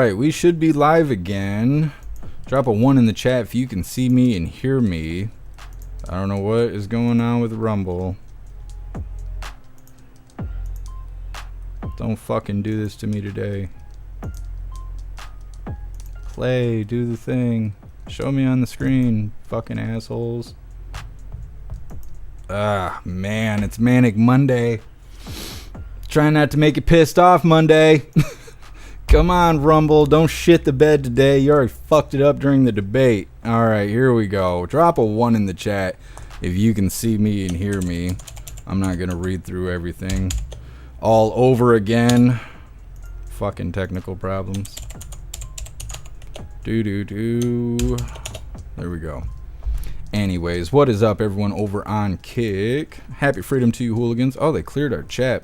right, we should be live again. Drop a 1 in the chat if you can see me and hear me. I don't know what is going on with Rumble. Don't fucking do this to me today. Play, do the thing. Show me on the screen, fucking assholes. Ah, man, it's Manic Monday. Trying not to make you pissed off Monday. Come on, Rumble. Don't shit the bed today. You already fucked it up during the debate. Alright, here we go. Drop a 1 in the chat if you can see me and hear me. I'm not going to read through everything all over again. Fucking technical problems. There we go. Anyways, what is up, everyone over on Kick? Happy freedom to you, hooligans. Oh, they cleared our chat.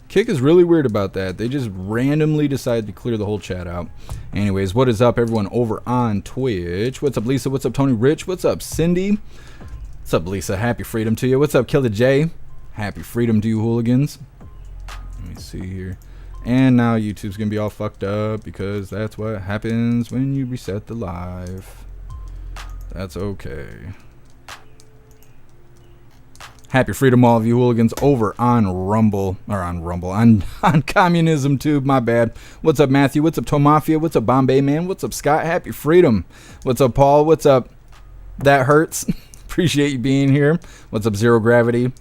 Kick is really weird about that. They just randomly decided to clear the whole chat out. Anyways, what is up, everyone over on Twitch? What's up, Lisa? What's up, Tony Rich? What's up, Cindy? What's up, Lisa? Happy freedom to you. What's up, Killer J? Happy freedom to you, hooligans. Let me see here. And now YouTube's gonna be all fucked up because that's what happens when you reset the live. That's okay. Happy freedom, all of you hooligans over on Rumble, or on Communism Tube, my bad. What's up, Matthew? What's up, Tomafia? What's up, Bombay Man? What's up, Scott? Happy freedom. What's up, Paul? What's up? That hurts. Appreciate you being here. What's up, Zero Gravity?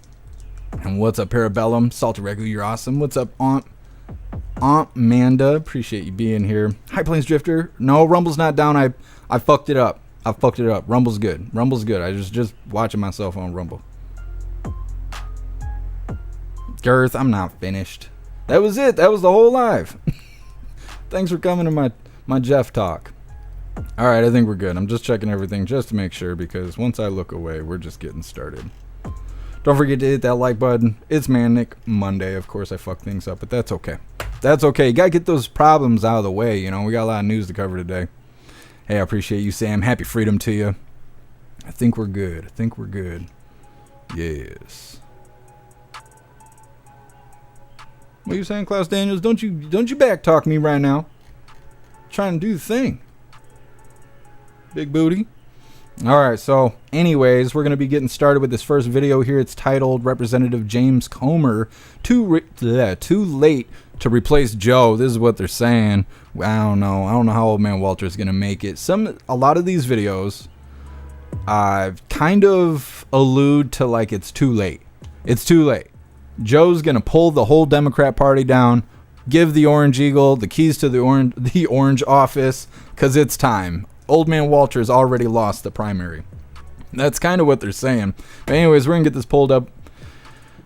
And what's up, Parabellum? Salty Regular, you're awesome. What's up, Aunt Manda? Appreciate you being here. High Plains Drifter. No, Rumble's not down. I fucked it up. Rumble's good. Rumble's good. I just watching myself on Rumble. Girth, I'm not finished. That was it. That was the whole live. Thanks for coming to my Jeff talk. Alright, I think we're good. I'm just checking everything just to make sure, because once I look away, we're just getting started. Don't forget to hit that like button. It's Manic Monday. Of course, I fuck things up, but that's okay. That's okay. You gotta get those problems out of the way, you know. We got a lot of news to cover today. Hey, I appreciate you, Sam. Happy freedom to you. I think we're good. Yes. What are you saying, Klaus Daniels? Don't you backtalk me right now. I'm trying to do the thing. Big booty. Alright, so anyways, we're going to be getting started with this first video here. It's titled Representative James Comer too late to replace Joe. This is what they're saying. I don't know how Old Man Walter is going to make it. A lot of these videos kind of allude to like it's too late. It's too late. Joe's going to pull the whole Democrat Party down, give the Orange Eagle the keys to the orange office, because it's time. Old Man Walter's already lost the primary. That's kind of what they're saying. But anyways, we're going to get this pulled up.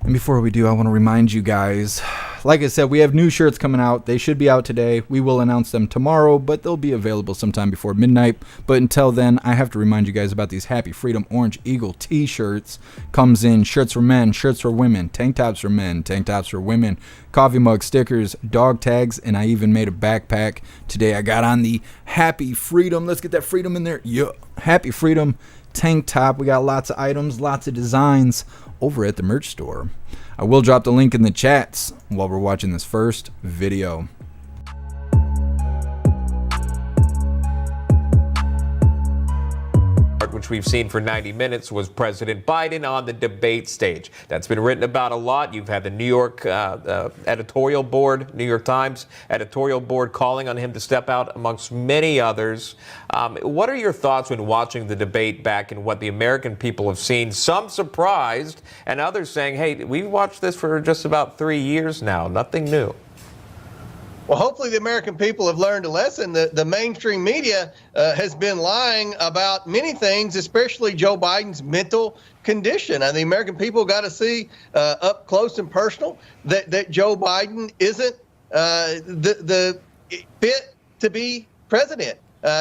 And before we do, I want to remind you guys, like I said, we have new shirts coming out. They should be out today. We will announce them tomorrow, but they'll be available sometime before midnight. But until then, I have to remind you guys about these Happy Freedom Orange Eagle t-shirts. Comes in shirts for men, shirts for women, tank tops for men, tank tops for women, coffee mug stickers, dog tags, and I even made a backpack. Today I got on the Happy Freedom. Let's get that freedom in there. Yeah. Happy Freedom tank top. We got lots of items, lots of designs over at the merch store. I will drop the link in the chats while we're watching this first video. Which we've seen for 90 minutes was President Biden on the debate stage. That's been written about a lot. You've had the New York editorial board, New York Times editorial board calling on him to step out, amongst many others. What are your thoughts when watching the debate back and what the American people have seen? Some surprised and others saying, hey, we've watched this for just about 3 years now. Nothing new. Well, hopefully the American people have learned a lesson. The mainstream media has been lying about many things, especially Joe Biden's mental condition. And the American people got to see up close and personal that Joe Biden isn't the fit to be president.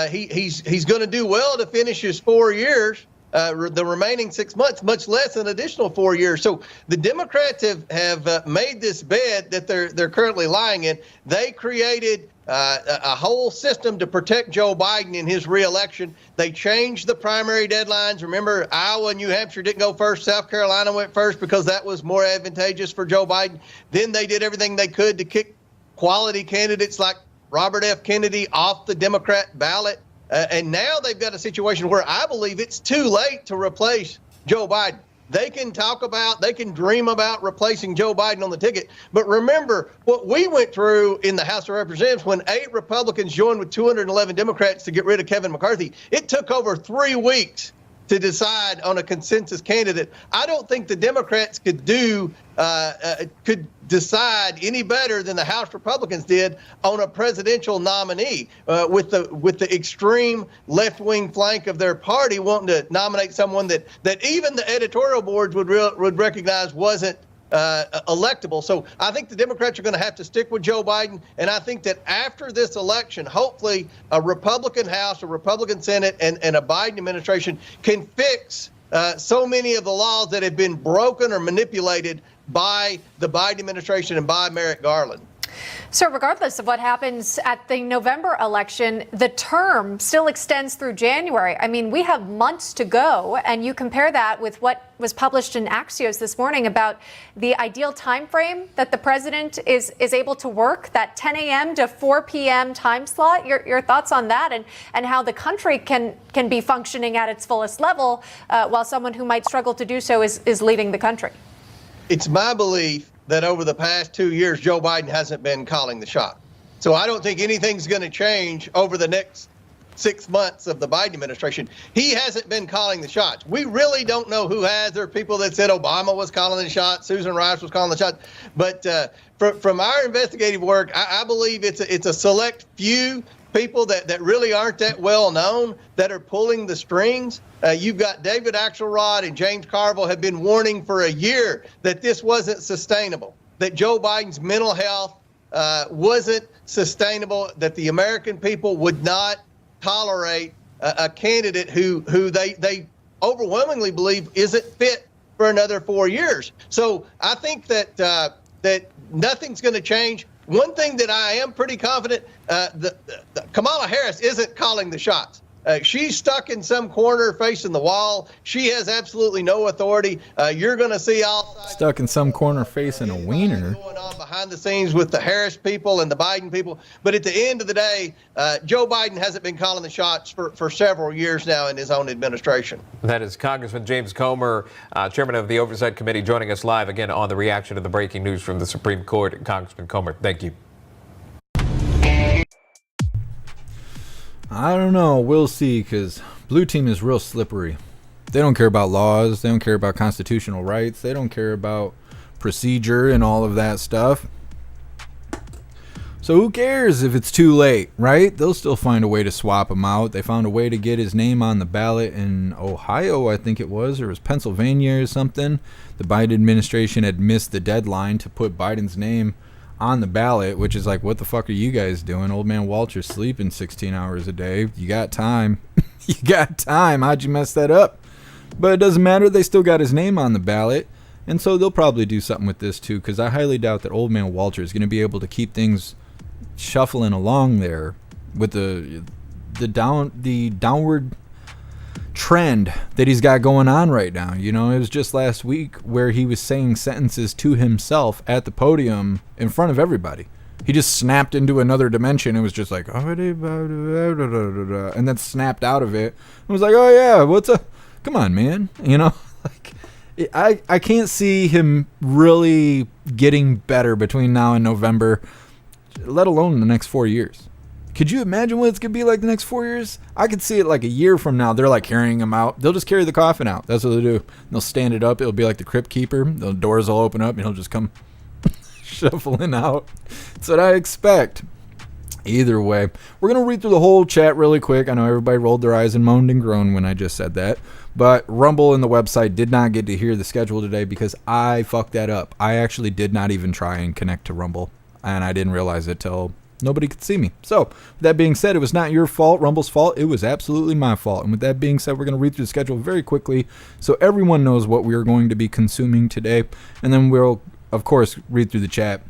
He's going to do well to finish his 4 years. The remaining 6 months, much less an additional 4 years. So the Democrats have made this bed that they're currently lying in. They created a whole system to protect Joe Biden in his reelection. They changed the primary deadlines. Remember, Iowa and New Hampshire didn't go first. South Carolina went first because that was more advantageous for Joe Biden. Then they did everything they could to kick quality candidates like Robert F. Kennedy off the Democrat ballot. And now they've got a situation where I believe it's too late to replace Joe Biden. They can they can dream about replacing Joe Biden on the ticket. But remember what we went through in the House of Representatives when 8 Republicans joined with 211 Democrats to get rid of Kevin McCarthy. It took over 3 weeks to decide on a consensus candidate. I don't think the Democrats could decide any better than the House Republicans did on a presidential nominee, with the extreme left-wing flank of their party wanting to nominate someone that even the editorial boards would recognize wasn't electable. So I think the Democrats are going to have to stick with Joe Biden. And I think that after this election, hopefully a Republican House, a Republican Senate, and a Biden administration can fix so many of the laws that have been broken or manipulated by the Biden administration and by Merrick Garland. So regardless of what happens at the November election, the term still extends through January. I mean, we have months to go, and you compare that with what was published in Axios this morning about the ideal time frame that the president is able to work, that 10 a.m. to 4 p.m. time slot. Your thoughts on that, and how the country can be functioning at its fullest level while someone who might struggle to do so is leaving the country? It's my belief that over the past 2 years, Joe Biden hasn't been calling the shot. So I don't think anything's going to change over the next 6 months of the Biden administration. He hasn't been calling the shots. We really don't know who has. There are people that said Obama was calling the shots, Susan Rice was calling the shots. But from our investigative work, I believe it's a select few people that really aren't that well known that are pulling the strings. You've got David Axelrod and James Carville have been warning for a year that this wasn't sustainable, that Joe Biden's mental health wasn't sustainable, that the American people would not tolerate a candidate who they overwhelmingly believe isn't fit for another 4 years. So I think that nothing's going to change. One thing that I am pretty confident, Kamala Harris isn't calling the shots. She's stuck in some corner facing the wall. She has absolutely no authority. You're going to see all stuck in some corner facing a wiener going on behind the scenes with the Harris people and the Biden people. But at the end of the day, Joe Biden hasn't been calling the shots for several years now in his own administration. That is Congressman James Comer, chairman of the Oversight Committee, joining us live again on the reaction to the breaking news from the Supreme Court. Congressman Comer, thank you. I don't know. We'll see, because blue team is real slippery. They don't care about laws. They don't care about constitutional rights. They don't care about procedure and all of that stuff. So who cares if it's too late, right? They'll still find a way to swap him out. They found a way to get his name on the ballot in Ohio, I think it was, or it was Pennsylvania or something. The Biden administration had missed the deadline to put Biden's name on the ballot, which is like, what the fuck are you guys doing? Old man Walter's sleeping 16 hours a day. You got time. You got time. How'd you mess that up? But it doesn't matter. They still got his name on the ballot. And so they'll probably do something with this too, because I highly doubt that old man Walter is going to be able to keep things shuffling along there with the downward trend that he's got going on right now. You know, it was just last week where he was saying sentences to himself at the podium in front of everybody. He just snapped into another dimension. It was just like, and then snapped out of it. I was like, oh yeah, what's up? Come on, man. You know, like I can't see him really getting better between now and November, let alone in the next 4 years. Could you imagine what it's going to be like the next 4 years? I could see it like a year from now. They're like carrying him out. They'll just carry the coffin out. That's what they'll do. They'll stand it up. It'll be like the crypt keeper. The doors will open up and he'll just come shuffling out. That's what I expect. Either way, we're going to read through the whole chat really quick. I know everybody rolled their eyes and moaned and groaned when I just said that. But Rumble and the website did not get to hear the schedule today because I fucked that up. I actually did not even try and connect to Rumble. And I didn't realize it till nobody could see me. So, with that being said, it was not your fault, Rumble's fault. It was absolutely my fault. And with that being said, we're going to read through the schedule very quickly so everyone knows what we are going to be consuming today. And then we'll, of course, read through the chat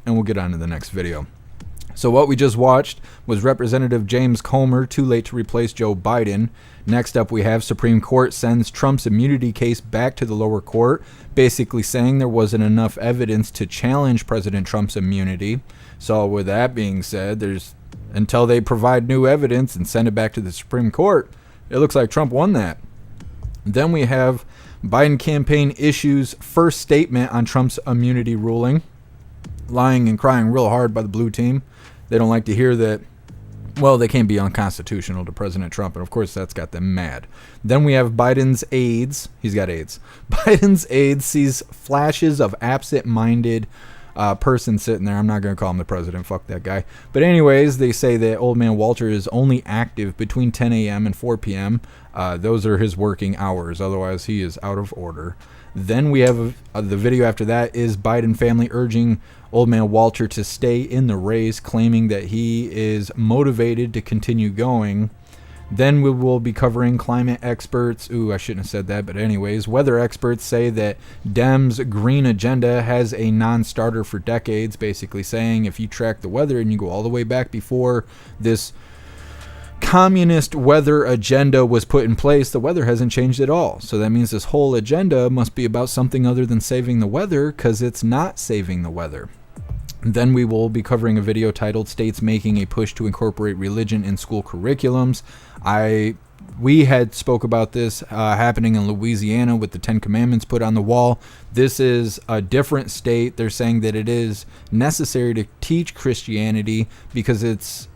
and we'll get on to the next video. So what we just watched was Representative James Comer, too late to replace Joe Biden. Next up, we have Supreme Court sends Trump's immunity case back to the lower court, basically saying there wasn't enough evidence to challenge President Trump's immunity. So with that being said, there's until they provide new evidence and send it back to the Supreme Court. It looks like Trump won that. Then we have Biden campaign issues first statement on Trump's immunity ruling. Lying and crying real hard by the blue team. They don't like to hear that, well, they can't be unconstitutional to President Trump, and of course that's got them mad. Then we have Biden's aides. He's got AIDS. Biden's aides sees flashes of absent-minded person sitting there. I'm not going to call him the president. Fuck that guy. But anyways, they say that old man Walter is only active between 10 a.m. and 4 p.m. Those are his working hours. Otherwise, he is out of order. Then we have the video after that is Biden family urging old man Walter to stay in the race, claiming that he is motivated to continue going. Then we will be covering climate experts. Ooh, I shouldn't have said that, but anyways, weather experts say that Dems' green agenda has a non-starter for decades, basically saying if you track the weather and you go all the way back before this communist weather agenda was put in place, the weather hasn't changed at all. So that means this whole agenda must be about something other than saving the weather, because it's not saving the weather. Then we will be covering a video titled States Making a Push to Incorporate Religion in School Curriculums. We had spoke about this happening in Louisiana with the 10 Commandments put on the wall. This is a different state. They're saying that it is necessary to teach Christianity because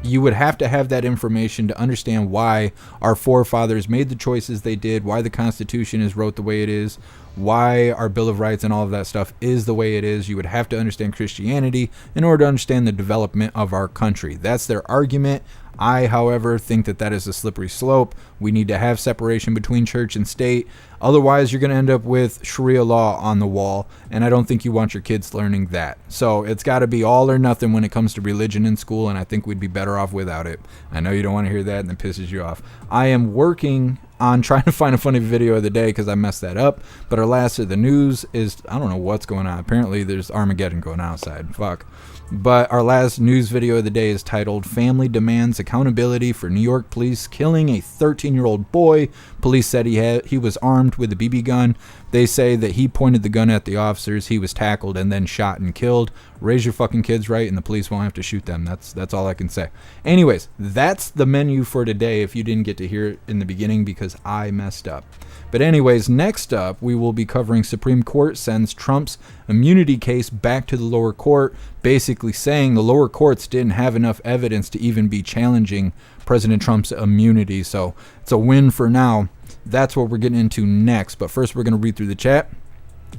you would have to have that information to understand why our forefathers made the choices they did, why the Constitution is wrote the way it is, why our Bill of Rights and all of that stuff is the way it is. You would have to understand Christianity in order to understand the development of our country. That's their argument. I, however, think that is a slippery slope. We need to have separation between church and state. Otherwise, you're going to end up with Sharia law on the wall, and I don't think you want your kids learning that. So it's got to be all or nothing when it comes to religion in school, and I think we'd be better off without it. I know you don't want to hear that, and it pisses you off. I am working on trying to find a funny video of the day because I messed that up. But our last of the news is, I don't know what's going on. Apparently, there's Armageddon going outside. Fuck. But our last news video of the day is titled Family Demands Accountability for New York Police Killing a 13-Year-Old Boy. Police said he was armed with a BB gun. They say that he pointed the gun at the officers. He was tackled and then shot and killed. Raise your fucking kids right and the police won't have to shoot them. That's all I can say. Anyways, that's the menu for today if you didn't get to hear it in the beginning because I messed up. But anyways, next up, we will be covering Supreme Court sends Trump's immunity case back to the lower court, basically saying the lower courts didn't have enough evidence to even be challenging President Trump's immunity. So it's a win for now. That's what we're getting into next. But first, we're going to read through the chat,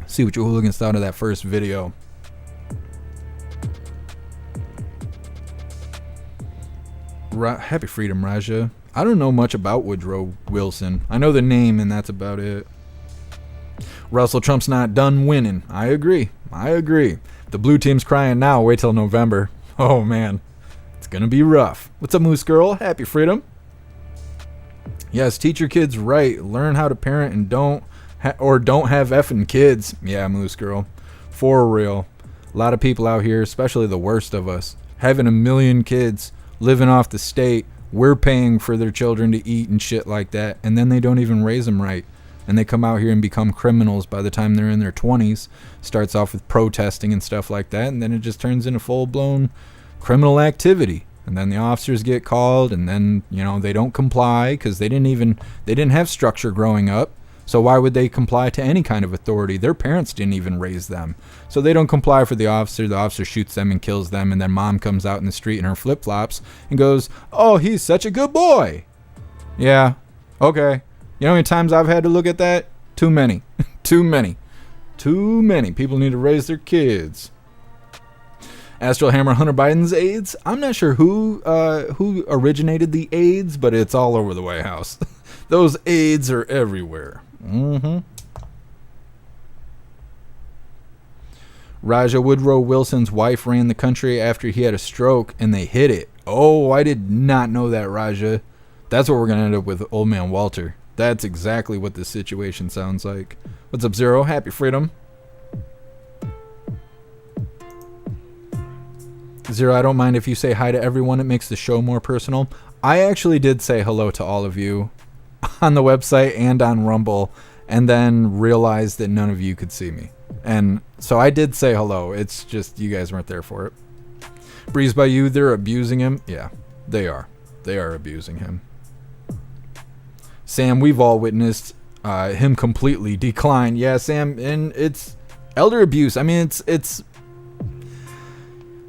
see what your hooligans thought of that first video. Happy freedom, Raja. I don't know much about Woodro Wilson. I know the name, and that's about it. Russell, Trump's not done winning. I agree. The blue team's crying now. Wait till November. Oh, man. It's going to be rough. What's up, Moose Girl? Happy freedom. Yes, teach your kids right. Learn how to parent and don't have effing kids. Yeah, Moose Girl. For real. A lot of people out here, especially the worst of us, having a million kids, living off the state. We're paying for their children to eat and shit like that, and then they don't even raise them right. And they come out here and become criminals by the time they're in their 20s. Starts off with protesting and stuff like that, and then it just turns into full-blown criminal activity. And then the officers get called, and then, they don't comply because they didn't have structure growing up. So why would they comply to any kind of authority? Their parents didn't even raise them. So they don't comply for the officer shoots them and kills them, and then mom comes out in the street in her flip-flops and goes, "Oh, he's such a good boy." Yeah, okay. You know how many times I've had to look at that? Too many. Too many. People need to raise their kids. Astral Hammer, Hunter Biden's AIDS. I'm not sure who originated the AIDS, but it's all over the White House. Those AIDS are everywhere. Raja, Woodro Wilson's wife ran the country after he had a stroke and they hid it. Oh, I did not know that, Raja. That's what we're going to end up with old man Walter. That's exactly what this situation sounds like. What's up, Zero? Happy freedom. Zero, I don't mind if you say hi to everyone. It makes the show more personal. I actually did say hello to all of you on the website and on Rumble, and then realized that none of you could see me. And so I did say hello. It's just you guys weren't there for it. Breeze by you, they're abusing him. Yeah, they are. They are abusing him. Sam, we've all witnessed him completely decline. Yeah, Sam, and it's elder abuse. I mean, it's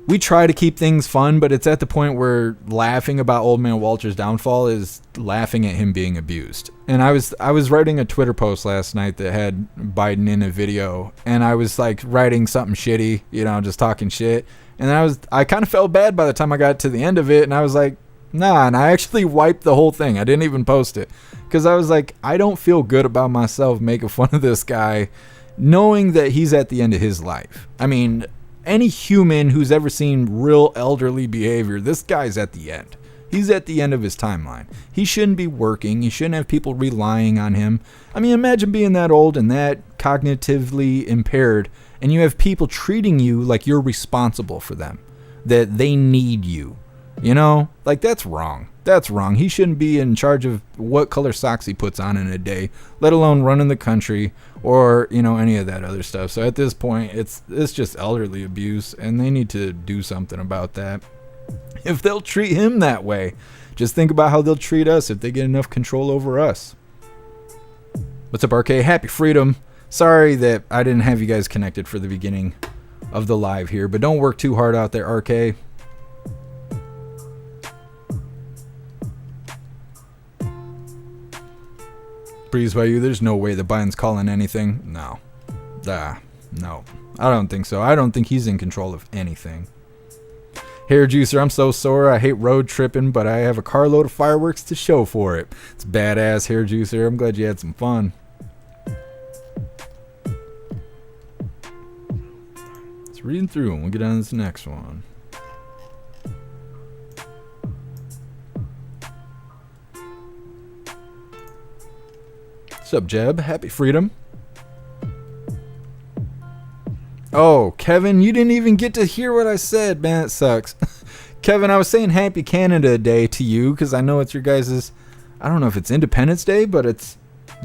we try to keep things fun, but it's at the point where laughing about Old Man Walter's downfall is laughing at him being abused. And I was writing a Twitter post last night that had Biden in a video, and I was like writing something shitty, just talking shit. And I kind of felt bad by the time I got to the end of it, and I was like, nah, and I actually wiped the whole thing. I didn't even post it because I was like, I don't feel good about myself making fun of this guy, knowing that he's at the end of his life. I mean, any human who's ever seen real elderly behavior, this guy's at the end. He's at the end of his timeline. He shouldn't be working. He shouldn't have people relying on him. I mean, imagine being that old and that cognitively impaired, and you have people treating you like you're responsible for them, that they need you. Like, that's wrong. That's wrong. He shouldn't be in charge of what color socks he puts on in a day, let alone running the country or, any of that other stuff. So at this point, it's just elderly abuse, and they need to do something about that. If they'll treat him that way, just think about how they'll treat us if they get enough control over us. What's up, RK? Happy freedom. Sorry that I didn't have you guys connected for the beginning of the live here, but don't work too hard out there, RK. Breeze by you, there's no way that Biden's calling anything. No. No. I don't think so. I don't think he's in control of anything. Hair Juicer, I'm so sore. I hate road tripping, but I have a carload of fireworks to show for it. It's badass, Hair Juicer. I'm glad you had some fun. Let's read through and we'll get on to this next one. What's up, Jeb? Happy freedom. Oh, Kevin, you didn't even get to hear what I said, man. It sucks. Kevin, I was saying Happy Canada Day to you because I know it's your guys's, I don't know if it's Independence Day, but it's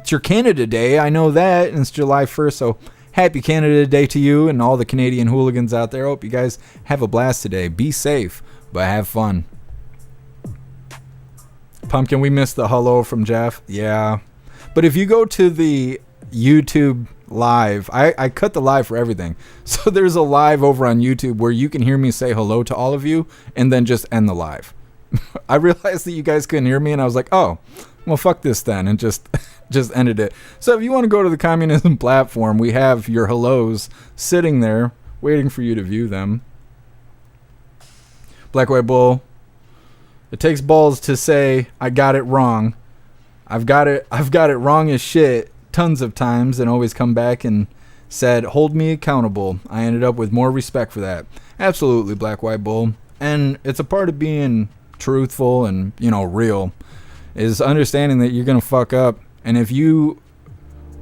your Canada Day. I know that, and it's July 1st, so Happy Canada Day to you and all the Canadian hooligans out there. Hope you guys have a blast today. Be safe, but have fun. Pumpkin, we missed the hello from Jeff. Yeah. But if you go to the YouTube live, I cut the live for everything. So there's a live over on YouTube where you can hear me say hello to all of you and then just end the live. I realized that you guys couldn't hear me and I was like, oh, well, fuck this then, and just ended it. So if you want to go to the communism platform, we have your hellos sitting there waiting for you to view them. Black White Bull, it takes balls to say I got it wrong. I've got it wrong as shit tons of times and always come back and said, hold me accountable. I ended up with more respect for that. Absolutely, Black White Bull. And it's a part of being truthful and, real, is understanding that you're going to fuck up. And if you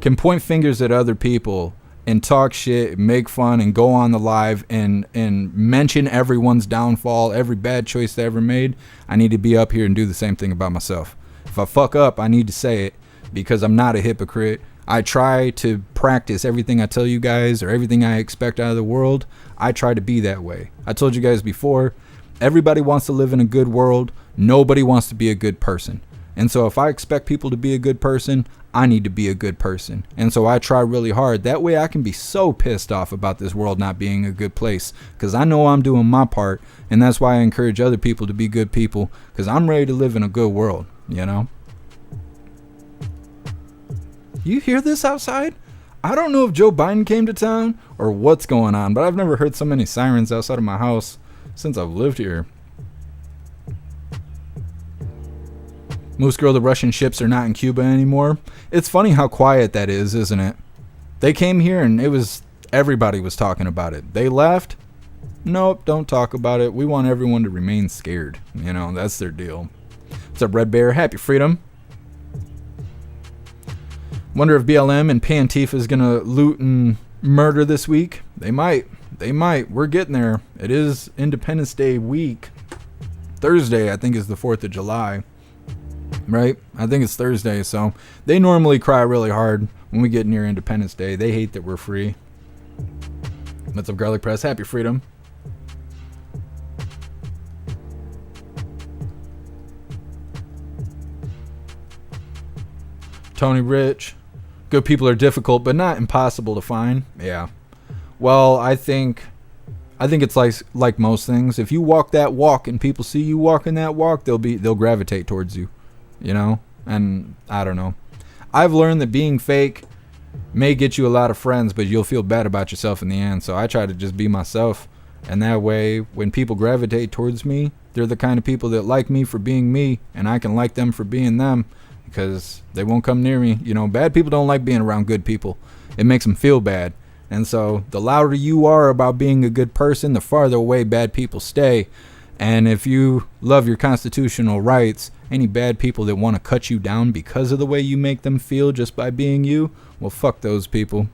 can point fingers at other people and talk shit, make fun, and go on the live and mention everyone's downfall, every bad choice they ever made, I need to be up here and do the same thing about myself. If I fuck up, I need to say it because I'm not a hypocrite. I try to practice everything I tell you guys or everything I expect out of the world. I try to be that way. I told you guys before, everybody wants to live in a good world. Nobody wants to be a good person. And so if I expect people to be a good person, I need to be a good person. And so I try really hard. That way I can be so pissed off about this world not being a good place because I know I'm doing my part. And that's why I encourage other people to be good people because I'm ready to live in a good world. You hear this outside? I don't know if Joe Biden came to town or what's going on, but I've never heard so many sirens outside of my house since I've lived here. Moose Girl, the Russian ships are not in Cuba anymore. It's funny how quiet that is, isn't it? They came here and everybody was talking about it. They left. Nope, don't talk about it. We want everyone to remain scared. That's their deal. What's up, Red Bear? Happy freedom. Wonder if BLM and Pantifa is going to loot and murder this week. They might. We're getting there. It is Independence Day week. Thursday, I think, is the 4th of July. Right? I think it's Thursday, so they normally cry really hard when we get near Independence Day. They hate that we're free. What's up, Garlic Press? Happy freedom. Tony Rich. Good people are difficult, but not impossible to find. Yeah. Well, I think it's like most things. If you walk that walk and people see you walking that walk, they'll gravitate towards you. You know? And I don't know. I've learned that being fake may get you a lot of friends, but you'll feel bad about yourself in the end. So I try to just be myself. And that way, when people gravitate towards me, they're the kind of people that like me for being me, and I can like them for being them, because they won't come near me. You know, bad people don't like being around good people. It makes them feel bad. And so the louder you are about being a good person, the farther away bad people stay. And if you love your constitutional rights, any bad people that want to cut you down because of the way you make them feel just by being you, well, fuck those people.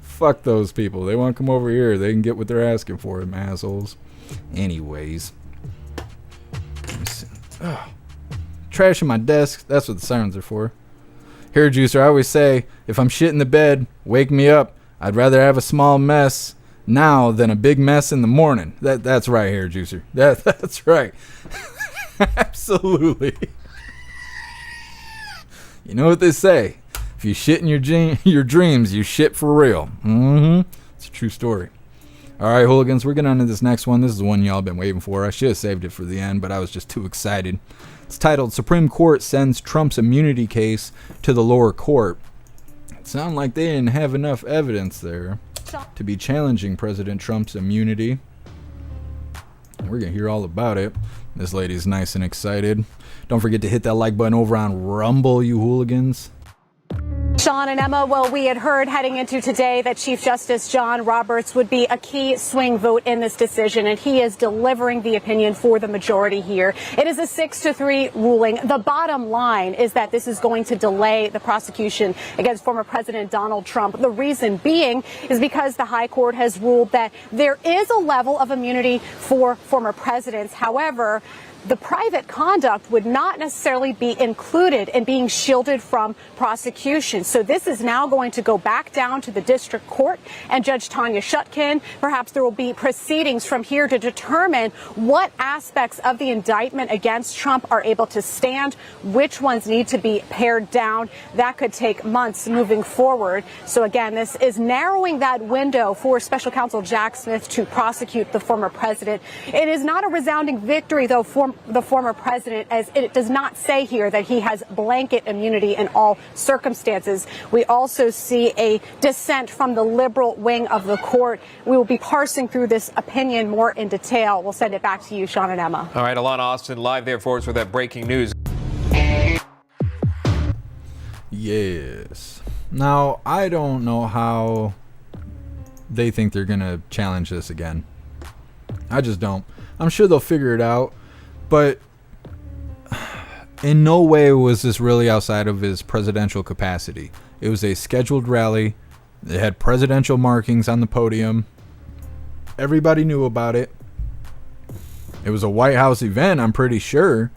Fuck those people. They want to come over here. They can get what they're asking for, them assholes. Anyways. Trash in my desk. That's what the sirens are for. Hair juicer, I always say, if I'm shit in the bed, wake me up. I'd rather have a small mess now than a big mess in the morning. That's right, hair juicer. That's right. Absolutely. You know what they say. If you shit in your dreams, you shit for real. It's a true story. All right, hooligans, we're getting on to this next one. This is the one y'all been waiting for. I should have saved it for the end, but I was just too excited. It's titled, Supreme Court Sends Trump's Immunity Case to the Lower Court. It sounded like they didn't have enough evidence there to be challenging President Trump's immunity. We're going to hear all about it. This lady's nice and excited. Don't forget to hit that like button over on Rumble, you hooligans. Sean and Emma, well, we had heard heading into today that Chief Justice John Roberts would be a key swing vote in this decision, and he is delivering the opinion for the majority here. It is a 6-3 ruling. The bottom line is that this is going to delay the prosecution against former President Donald Trump. The reason being is because the High Court has ruled that there is a level of immunity for former presidents. However, the private conduct would not necessarily be included in being shielded from prosecution. So this is now going to go back down to the district court and Judge Tanya Shutkin. Perhaps there will be proceedings from here to determine what aspects of the indictment against Trump are able to stand, which ones need to be pared down. That could take months moving forward. So again, this is narrowing that window for Special Counsel Jack Smith to prosecute the former president. It is not a resounding victory, though, for the former president, as it does not say here that he has blanket immunity in all circumstances. We also see a dissent from the liberal wing of the court. We will be parsing through this opinion more in detail. We'll send it back to you, Sean and Emma. All right, Alana Austin live there for us with that breaking news. Yes. Now, I don't know how they think they're going to challenge this again. I just don't. I'm sure they'll figure it out. But in no way was this really outside of his presidential capacity. It was a scheduled rally. It had presidential markings on the podium. Everybody knew about it. It was a White House event, I'm pretty sure.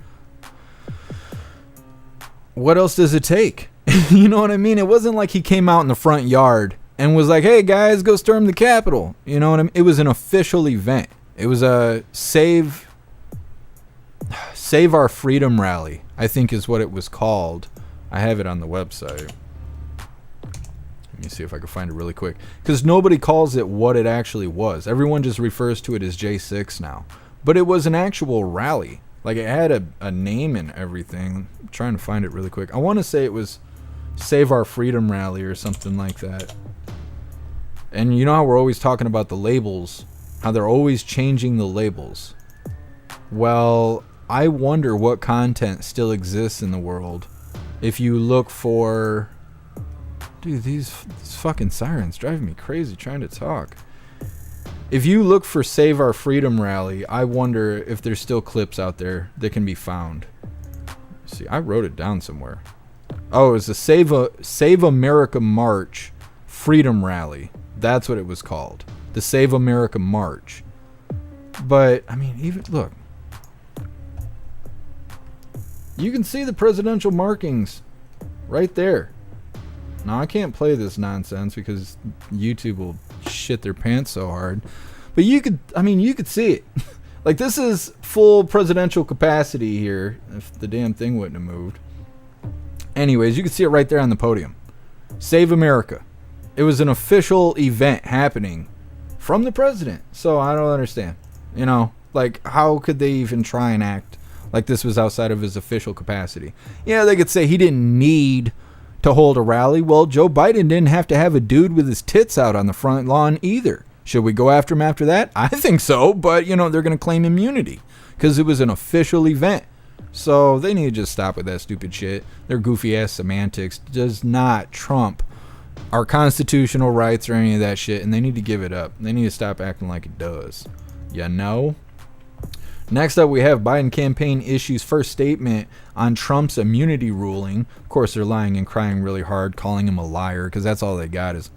What else does it take? You know what I mean? It wasn't like he came out in the front yard and was like, hey guys, go storm the Capitol. You know what I mean? It was an official event. It was a Save Our Freedom rally, I think is what it was called. I have it on the website. Let me see if I can find it really quick. Because nobody calls it what it actually was. Everyone just refers to it as J6 now. But it was an actual rally. Like, it had a name and everything. I'm trying to find it really quick. I want to say it was Save Our Freedom rally or something like that. And you know how we're always talking about the labels? How they're always changing the labels. Well, I wonder what content still exists in the world. If you look for... Dude, these fucking sirens driving me crazy trying to talk. If you look for Save Our Freedom rally, I wonder if there's still clips out there that can be found. See, I wrote it down somewhere. Oh, it was the Save America March Freedom Rally. That's what it was called. The Save America March. But, I mean, even... Look. You can see the presidential markings right there. Now, I can't play this nonsense because YouTube will shit their pants so hard. But you could see it. Like, this is full presidential capacity here, if the damn thing wouldn't have moved. Anyways, you can see it right there on the podium. Save America. It was an official event happening from the president. So I don't understand. You know, like, how could they even try and act like this was outside of his official capacity? Yeah, they could say he didn't need to hold a rally. Well, Joe Biden didn't have to have a dude with his tits out on the front lawn either. Should we go after him after that? I think so, but, you know, they're going to claim immunity because it was an official event. So they need to just stop with that stupid shit. Their goofy-ass semantics does not trump our constitutional rights or any of that shit, and they need to give it up. They need to stop acting like it does. You know? Next up, we have Biden campaign issues first statement on Trump's immunity ruling. Of course, they're lying and crying really hard, calling him a liar, because that's all they got is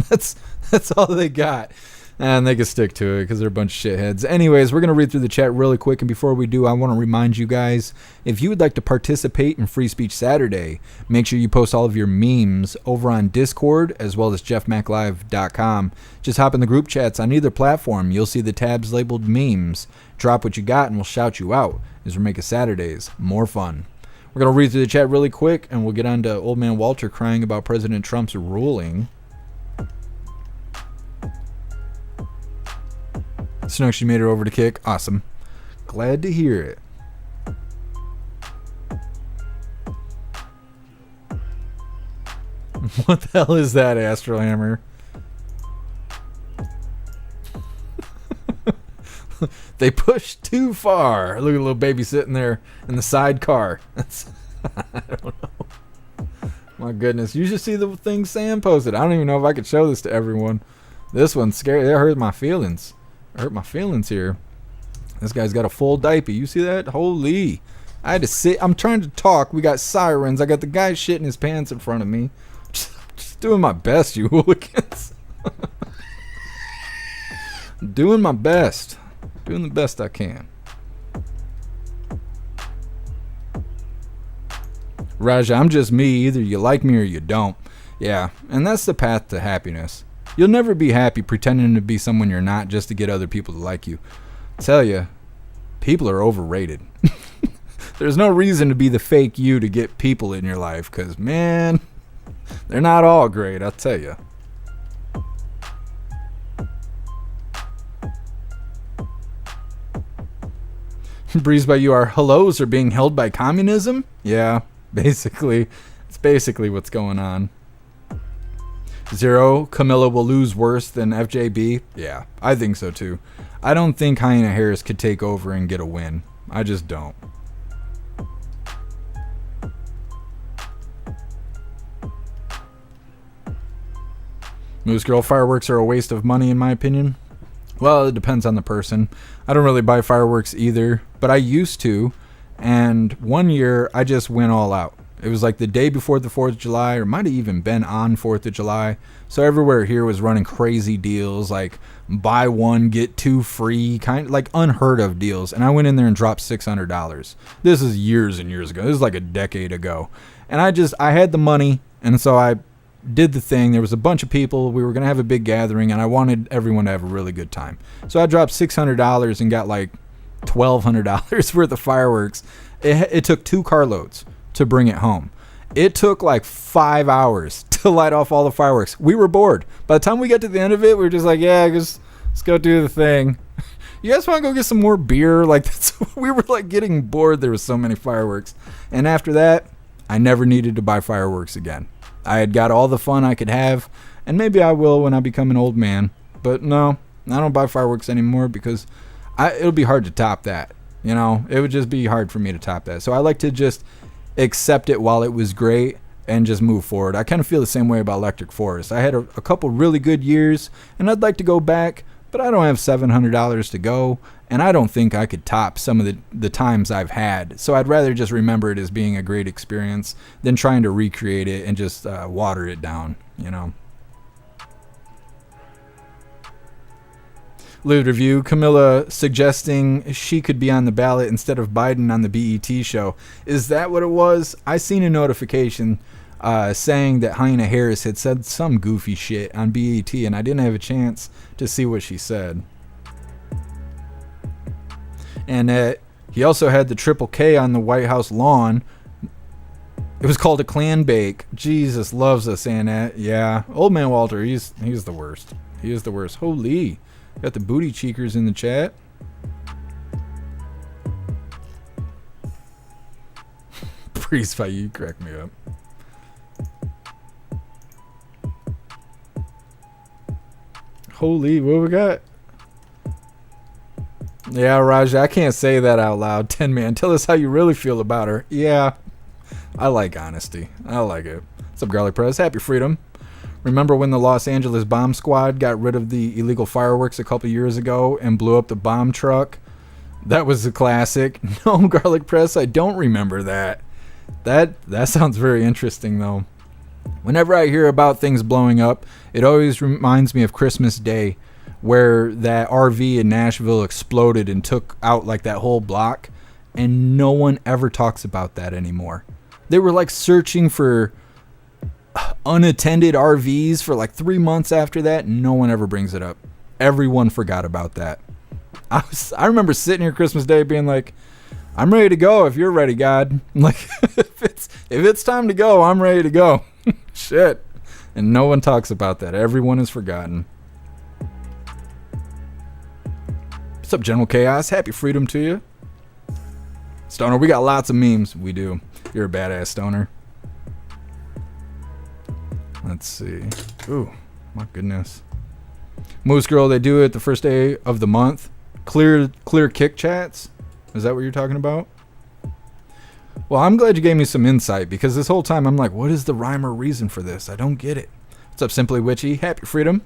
That's all they got. And they can stick to it because they're a bunch of shitheads. Anyways, we're going to read through the chat really quick. And before we do, I want to remind you guys, if you would like to participate in Free Speech Saturday, make sure you post all of your memes over on Discord as well as jeffmaclive.com. Just hop in the group chats on either platform. You'll see the tabs labeled memes. Drop what you got and we'll shout you out as we're making Saturdays more fun. We're going to read through the chat really quick and we'll get on to Old Man Walter crying about President Trump's ruling. Snook, she made it over to kick. Awesome. Glad to hear it. What the hell is that, Astral Hammer? They pushed too far. Look at a little baby sitting there in the sidecar. That's I don't know. My goodness. You should see the thing Sam posted. I don't even know if I could show this to everyone. This one's scary. That hurt my feelings. Hurt my feelings here. This guy's got a full diaper. You see that? Holy. I had to sit. I'm trying to talk. We got sirens. I got the guy shitting his pants in front of me. Just doing my best, you hooligans. Doing my best. Doing the best I can. Raja, I'm just me. Either you like me or you don't. Yeah, and that's the path to happiness. You'll never be happy pretending to be someone you're not just to get other people to like you. Tell you, people are overrated. There's no reason to be the fake you to get people in your life, because, man, they're not all great, I'll tell you. Breeze by you, our hellos are being held by communism? Yeah, basically. It's basically what's going on. Zero, Camilla will lose worse than FJB. Yeah, I think so too. I don't think Hyena Harris could take over and get a win. I just don't. Moose Girl, fireworks are a waste of money in my opinion. Well, it depends on the person. I don't really buy fireworks either, but I used to. And one year I just went all out. It was like the day before the 4th of July, or might have even been on 4th of July. So everywhere here was running crazy deals, like buy one, get two free, kind of like unheard of deals. And I went in there and dropped $600. This is years and years ago. This is like a decade ago. And I had the money, and so I did the thing. There was a bunch of people. We were going to have a big gathering, and I wanted everyone to have a really good time. So I dropped $600 and got like $1,200 worth of fireworks. It took 2 carloads to bring it home. It took like 5 hours to light off all the fireworks. We were bored. By the time we got to the end of it, we were just like, yeah, let's go do the thing. You guys want to go get some more beer? Like, we were like getting bored. There was so many fireworks. And after that, I never needed to buy fireworks again. I had got all the fun I could have, and maybe I will when I become an old man. But no, I don't buy fireworks anymore because it'll be hard to top that. You know, it would just be hard for me to top that. So I like to just accept it while it was great and just move forward. I kind of feel the same way about Electric Forest. I had a couple really good years, and I'd like to go back, but I don't have $700 to go, and I don't think I could top some of the times I've had. So I'd rather just remember it as being a great experience than trying to recreate it and just water it down, you know. Live review, Camilla suggesting she could be on the ballot instead of Biden on the BET show. Is that what it was? I seen a notification saying that Hyena Harris had said some goofy shit on BET, and I didn't have a chance to see what she said. And he also had the Triple K on the White House lawn It was called a clan bake. Jesus loves us saying that. Yeah. Old man Walter, he's the worst. He is the worst. Holy. Got the booty cheekers in the chat. Priest by you crack me up. Holy, what we got? Yeah, Raja, I can't say that out loud. 10 man, tell us how you really feel about her. Yeah, I like honesty. I like it. What's up, Garlic Press? Happy freedom. Remember when the Los Angeles bomb squad got rid of the illegal fireworks a couple years ago and blew up the bomb truck? That was a classic. No, Garlic Press, I don't remember that. That sounds very interesting, though. Whenever I hear about things blowing up, it always reminds me of Christmas Day, where that RV in Nashville exploded and took out like that whole block, and no one ever talks about that anymore. They were like searching for unattended RVs for like 3 months after that. No one ever brings it up. Everyone forgot about that. I remember sitting here Christmas Day being like, I'm ready to go if you're ready, God. Like, if it's time to go, I'm ready to go. Shit. And no one talks about that. Everyone is forgotten. What's up, General Chaos? Happy freedom to you. Stoner, we got lots of memes. We do. You're a badass, Stoner. Let's see. Ooh, my goodness. Moose Girl, they do it the first day of the month. Clear kick chats. Is that what you're talking about? Well, I'm glad you gave me some insight, because this whole time I'm like, what is the rhyme or reason for this? I don't get it. What's up, Simply Witchy? Happy freedom.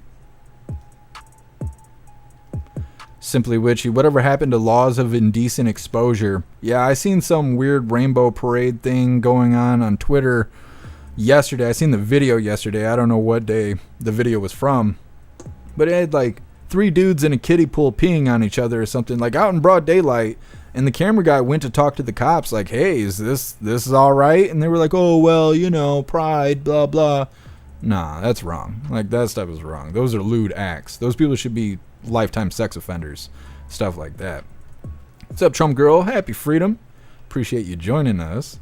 Simply Witchy, whatever happened to laws of indecent exposure? Yeah, I seen some weird rainbow parade thing going on Twitter yesterday. I seen the video yesterday. I don't know what day the video was from, but it had like 3 dudes in a kiddie pool peeing on each other or something, like out in broad daylight. And the camera guy went to talk to the cops like, hey, is this all right? And they were like, oh, well, you know, pride, blah, blah. Nah, that's wrong. Like, that stuff is wrong. Those are lewd acts. Those people should be lifetime sex offenders. Stuff like that. What's up, Trump Girl? Happy freedom. Appreciate you joining us.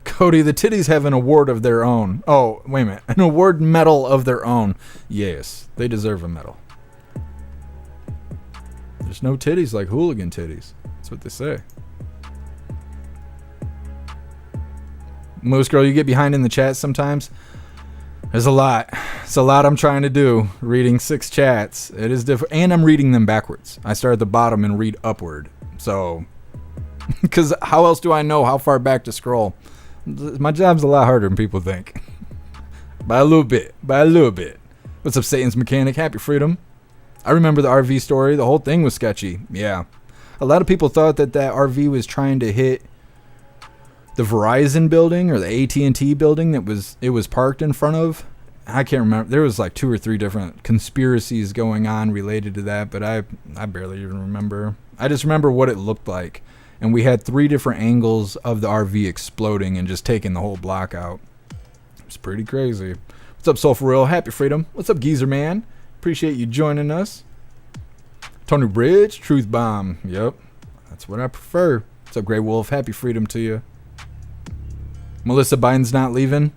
Cody, the titties have an award of their own. Oh, wait a minute. An award medal of their own. Yes, they deserve a medal. There's no titties like hooligan titties. That's what they say. Moose Girl, you get behind in the chat sometimes. There's a lot. It's a lot I'm trying to do. Reading 6 chats. It is different. And I'm reading them backwards. I start at the bottom and read upward. So, because how else do I know how far back to scroll? My job's a lot harder than people think. By a little bit. By a little bit. What's up, Satan's Mechanic? Happy freedom. I remember the RV story. The whole thing was sketchy. Yeah. A lot of people thought that RV was trying to hit the Verizon building or the AT&T building that it was parked in front of. I can't remember. There was like 2 or 3 different conspiracies going on related to that, but I barely even remember. I just remember what it looked like. And we had 3 different angles of the RV exploding and just taking the whole block out. It was pretty crazy. What's up, Soul for Real? Happy freedom. What's up, Geezer Man? Appreciate you joining us. Tony Bridge, Truth Bomb. Yep, that's what I prefer. What's up, Grey Wolf? Happy freedom to you. Melissa Biden's not leaving.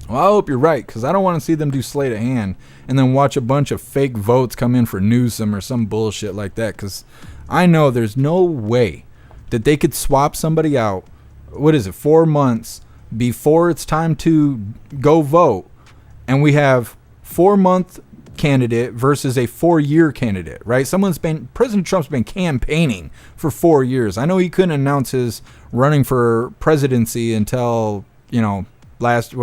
Well, I hope you're right, because I don't want to see them do sleight of hand and then watch a bunch of fake votes come in for Newsom or some bullshit like that, because I know there's no way that they could swap somebody out, 4 months before it's time to go vote, and we have 4-month candidate versus a 4-year candidate, right? President Trump's been campaigning for 4 years. I know he couldn't announce his running for presidency until, last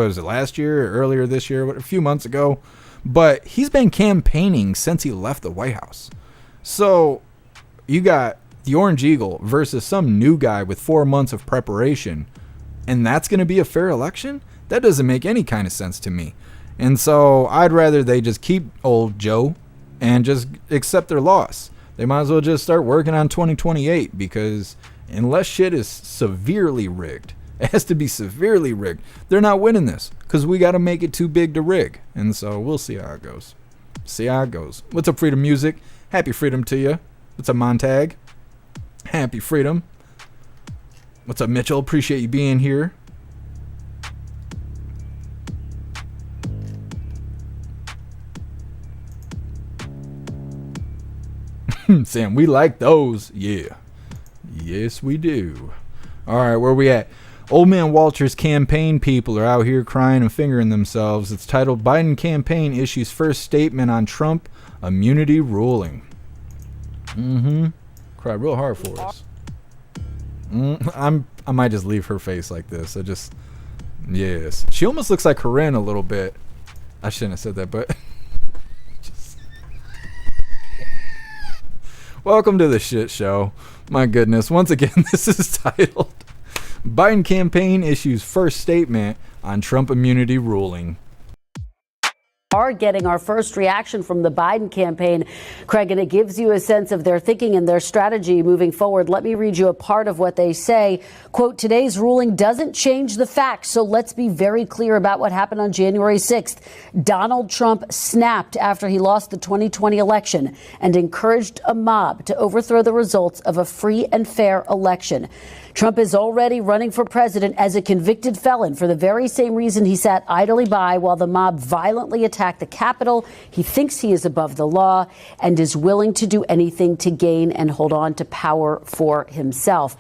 year or earlier this year, a few months ago, but he's been campaigning since he left the White House. So you got the Orange Eagle versus some new guy with 4 months of preparation, and that's going to be a fair election? That doesn't make any kind of sense to me. And so I'd rather they just keep old Joe and just accept their loss. They might as well just start working on 2028, because unless shit is severely rigged, it has to be severely rigged, they're not winning this, because we got to make it too big to rig. And so we'll see how it goes. What's up, Freedom Music? Happy freedom to you. What's up, Montag? Happy freedom. What's up, Mitchell? Appreciate you being here. Sam, we like those. Yeah. Yes, we do. All right, where we at? Old Man Walter's campaign people are out here crying and fingering themselves. It's titled Biden Campaign Issues First Statement on Trump Immunity Ruling. Cried real hard for us. I might just leave her face like this. Yes. She almost looks like Corinne a little bit. I shouldn't have said that, but... Welcome to the shit show. My goodness. Once again, this is titled Biden Campaign Issues First Statement on Trump Immunity Ruling. Are getting our first reaction from the Biden campaign, Craig, and it gives you a sense of their thinking and their strategy moving forward. Let me read you a part of what they say. Quote, today's ruling doesn't change the facts, so let's be very clear about what happened on January 6th. Donald Trump snapped after he lost the 2020 election and encouraged a mob to overthrow the results of a free and fair election. Trump is already running for president as a convicted felon for the very same reason he sat idly by while the mob violently attacked the Capitol. He thinks he is above the law and is willing to do anything to gain and hold on to power for himself.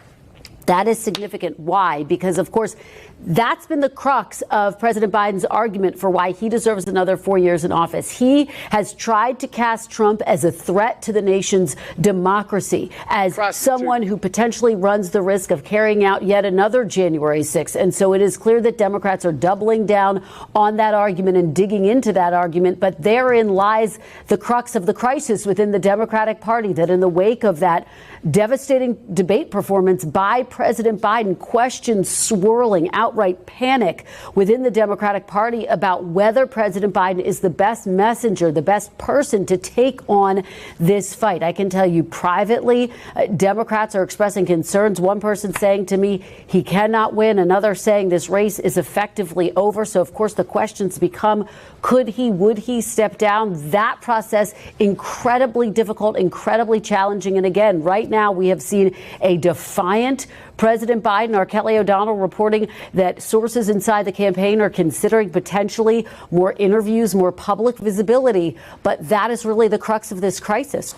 That is significant. Why? Because, of course, that's been the crux of President Biden's argument for why he deserves another 4 years in office. He has tried to cast Trump as a threat to the nation's democracy, as someone who potentially runs the risk of carrying out yet another January 6th. And so it is clear that Democrats are doubling down on that argument and digging into that argument. But therein lies the crux of the crisis within the Democratic Party, that in the wake of that devastating debate performance by President Biden, questions swirling, outright panic within the Democratic Party about whether President Biden is the best messenger, the best person to take on this fight. I can tell you privately, Democrats are expressing concerns. One person saying to me he cannot win, another saying this race is effectively over. So, of course, the questions become, would he step down? That process, incredibly difficult, incredibly challenging. And again, right now we have seen a defiant President Biden. Our Kelly O'Donnell reporting that sources inside the campaign are considering potentially more interviews, more public visibility. But that is really the crux of this crisis.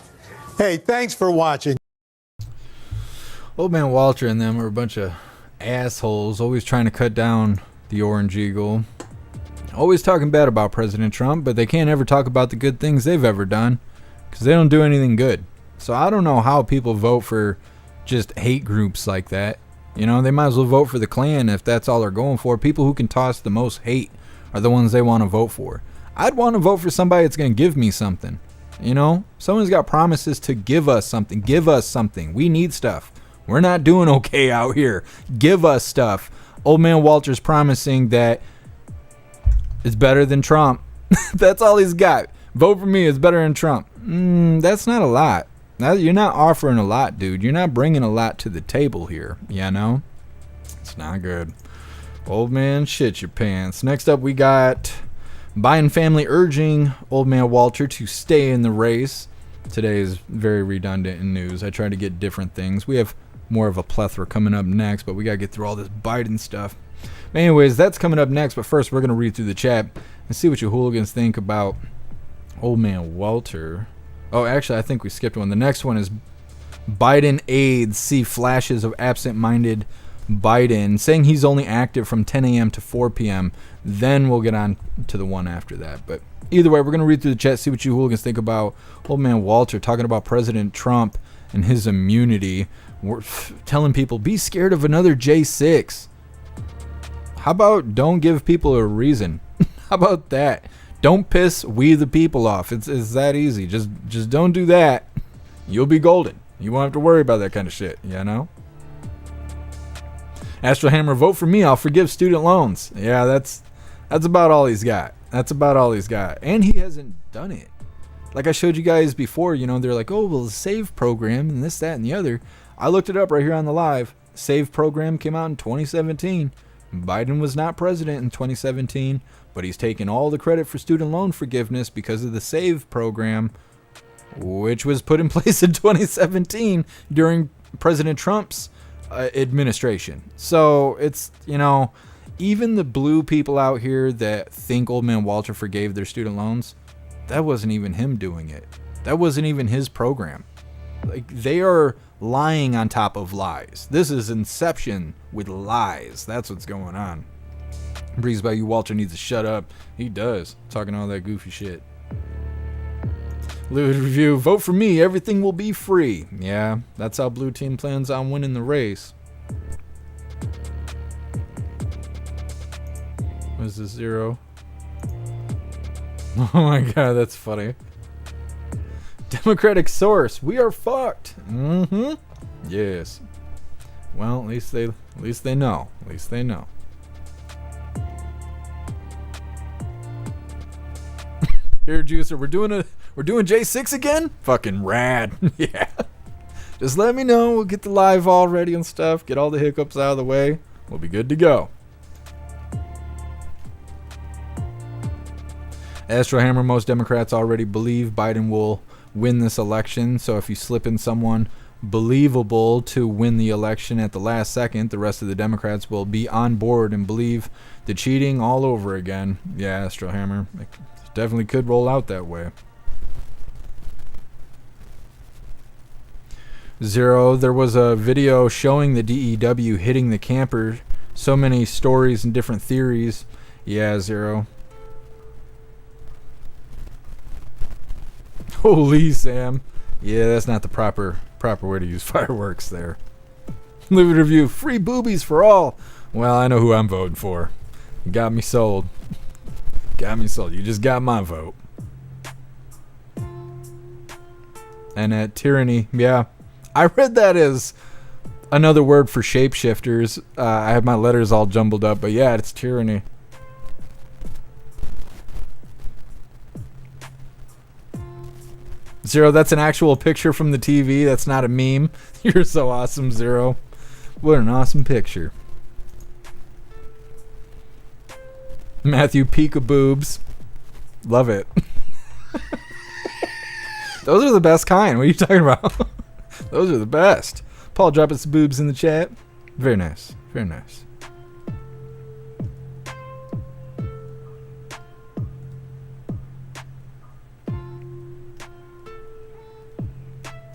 Hey, thanks for watching. Old Man Walter and them are a bunch of assholes, always trying to cut down the Orange Eagle. Always talking bad about President Trump, but they can't ever talk about the good things they've ever done because they don't do anything good. So I don't know how people vote for just hate groups like that. You know, they might as well vote for the Klan if that's all they're going for. People who can toss the most hate are the ones they want to vote for. I'd want to vote for somebody that's going to give me something. You know, someone's got promises to give us something. Give us something. We need stuff. We're not doing okay out here. Give us stuff. Old Man Walter's promising that it's better than Trump. That's all he's got. Vote for me. It's better than Trump. That's not a lot. You're not offering a lot, dude. You're not bringing a lot to the table here. You know? It's not good. Old man, shit your pants. Next up, we got Biden family urging Old Man Walter to stay in the race. Today is very redundant in news. I try to get different things. We have more of a plethora coming up next, but we got to get through all this Biden stuff. Anyways, that's coming up next. But first, we're going to read through the chat and see what you hooligans think about Old Man Walter. Oh, actually, I think we skipped one. The next one is Biden aides see flashes of absent-minded Biden, saying he's only active from 10 a.m. to 4 p.m. Then we'll get on to the one after that. But either way, we're going to read through the chat, see what you hooligans think about Old Man Walter talking about President Trump and his immunity. We're telling people, be scared of another J6. How about don't give people a reason? How about that? Don't piss we the people off. It's that easy. Just don't do that. You'll be golden. You won't have to worry about that kind of shit, you know? Astro Hammer, vote for me. I'll forgive student loans. Yeah, that's about all he's got. That's about all he's got. And he hasn't done it. Like I showed you guys before, you know, they're like, oh, well, the SAVE program and this, that, and the other. I looked it up right here on the live. SAVE program came out in 2017. Biden was not president in 2017, but he's taken all the credit for student loan forgiveness because of the SAVE program, which was put in place in 2017 during President Trump's administration. So it's, even the blue people out here that think Old Man Walter forgave their student loans, that wasn't even him doing it. That wasn't even his program. Like, they are lying on top of lies. This is Inception with lies. That's what's going on. Breeze by you, Walter needs to shut up. He does. Talking all that goofy shit. Livid Review, vote for me, everything will be free. Yeah, that's how Blue Team plans on winning the race. What is this, 0? Oh my god, that's funny. Democratic source, we are fucked. Mm-hmm. Yes. Well, at least they know. At least they know. Here, Juicer, we're doing J6 again? Fucking rad. Yeah. Just let me know. We'll get the live all ready and stuff. Get all the hiccups out of the way. We'll be good to go. Astro Hammer, most Democrats already believe Biden will win this election. So if you slip in someone believable to win the election at the last second, the rest of the Democrats will be on board and believe the cheating all over again. Yeah, Astro Hammer. It definitely could roll out that way. 0, there was a video showing the DEW hitting the camper. So many stories and different theories. Yeah, 0. Holy Sam. Yeah, that's not the proper way to use fireworks there. Live Review, free boobies for all. Well, I know who I'm voting for. You got me sold. Got me sold. You just got my vote. And at tyranny, yeah. I read that as another word for shapeshifters. I have my letters all jumbled up, but yeah, it's tyranny. Zero, that's an actual picture from the TV. That's not a meme. You're so awesome, Zero. What an awesome picture. Matthew Peekaboobs. Love it. Those are the best kind. What are you talking about? Those are the best. Paul dropping some boobs in the chat. Very nice. Very nice.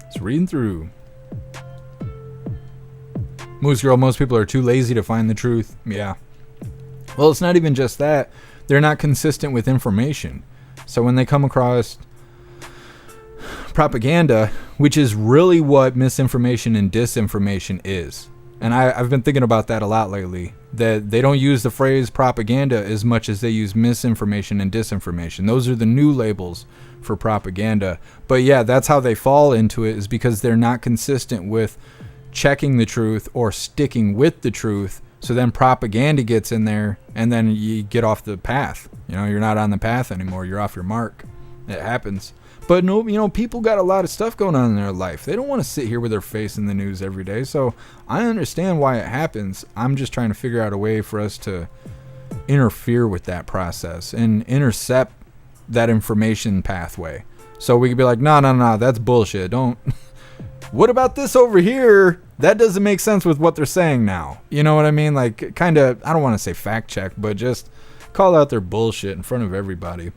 It's reading through. Moose Girl, most people are too lazy to find the truth. Yeah. Well, it's not even just that. They're not consistent with information. So when they come across propaganda, which is really what misinformation and disinformation is. And I've been thinking about that a lot lately, that they don't use the phrase propaganda as much as they use misinformation and disinformation. Those are the new labels for propaganda. But yeah, that's how they fall into it, is because they're not consistent with checking the truth or sticking with the truth. So then propaganda gets in there and then you get off the path. You're not on the path anymore. You're off your mark. It happens. But no, people got a lot of stuff going on in their life. They don't want to sit here with their face in the news every day. So I understand why it happens. I'm just trying to figure out a way for us to interfere with that process and intercept that information pathway. So we could be like, no, that's bullshit. Don't. What about this over here? That doesn't make sense with what they're saying now. You know what I mean? Like, kind of, I don't want to say fact check, but just call out their bullshit in front of everybody.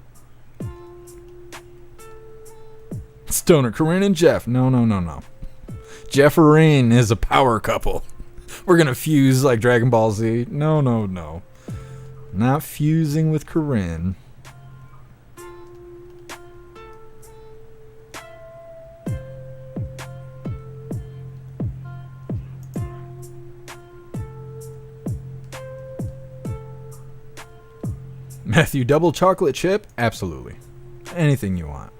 Stoner, Corinne and Jeff. No. Jeff and Corinne is a power couple. We're going to fuse like Dragon Ball Z. No. Not fusing with Corinne. Matthew, double chocolate chip? Absolutely. Anything you want.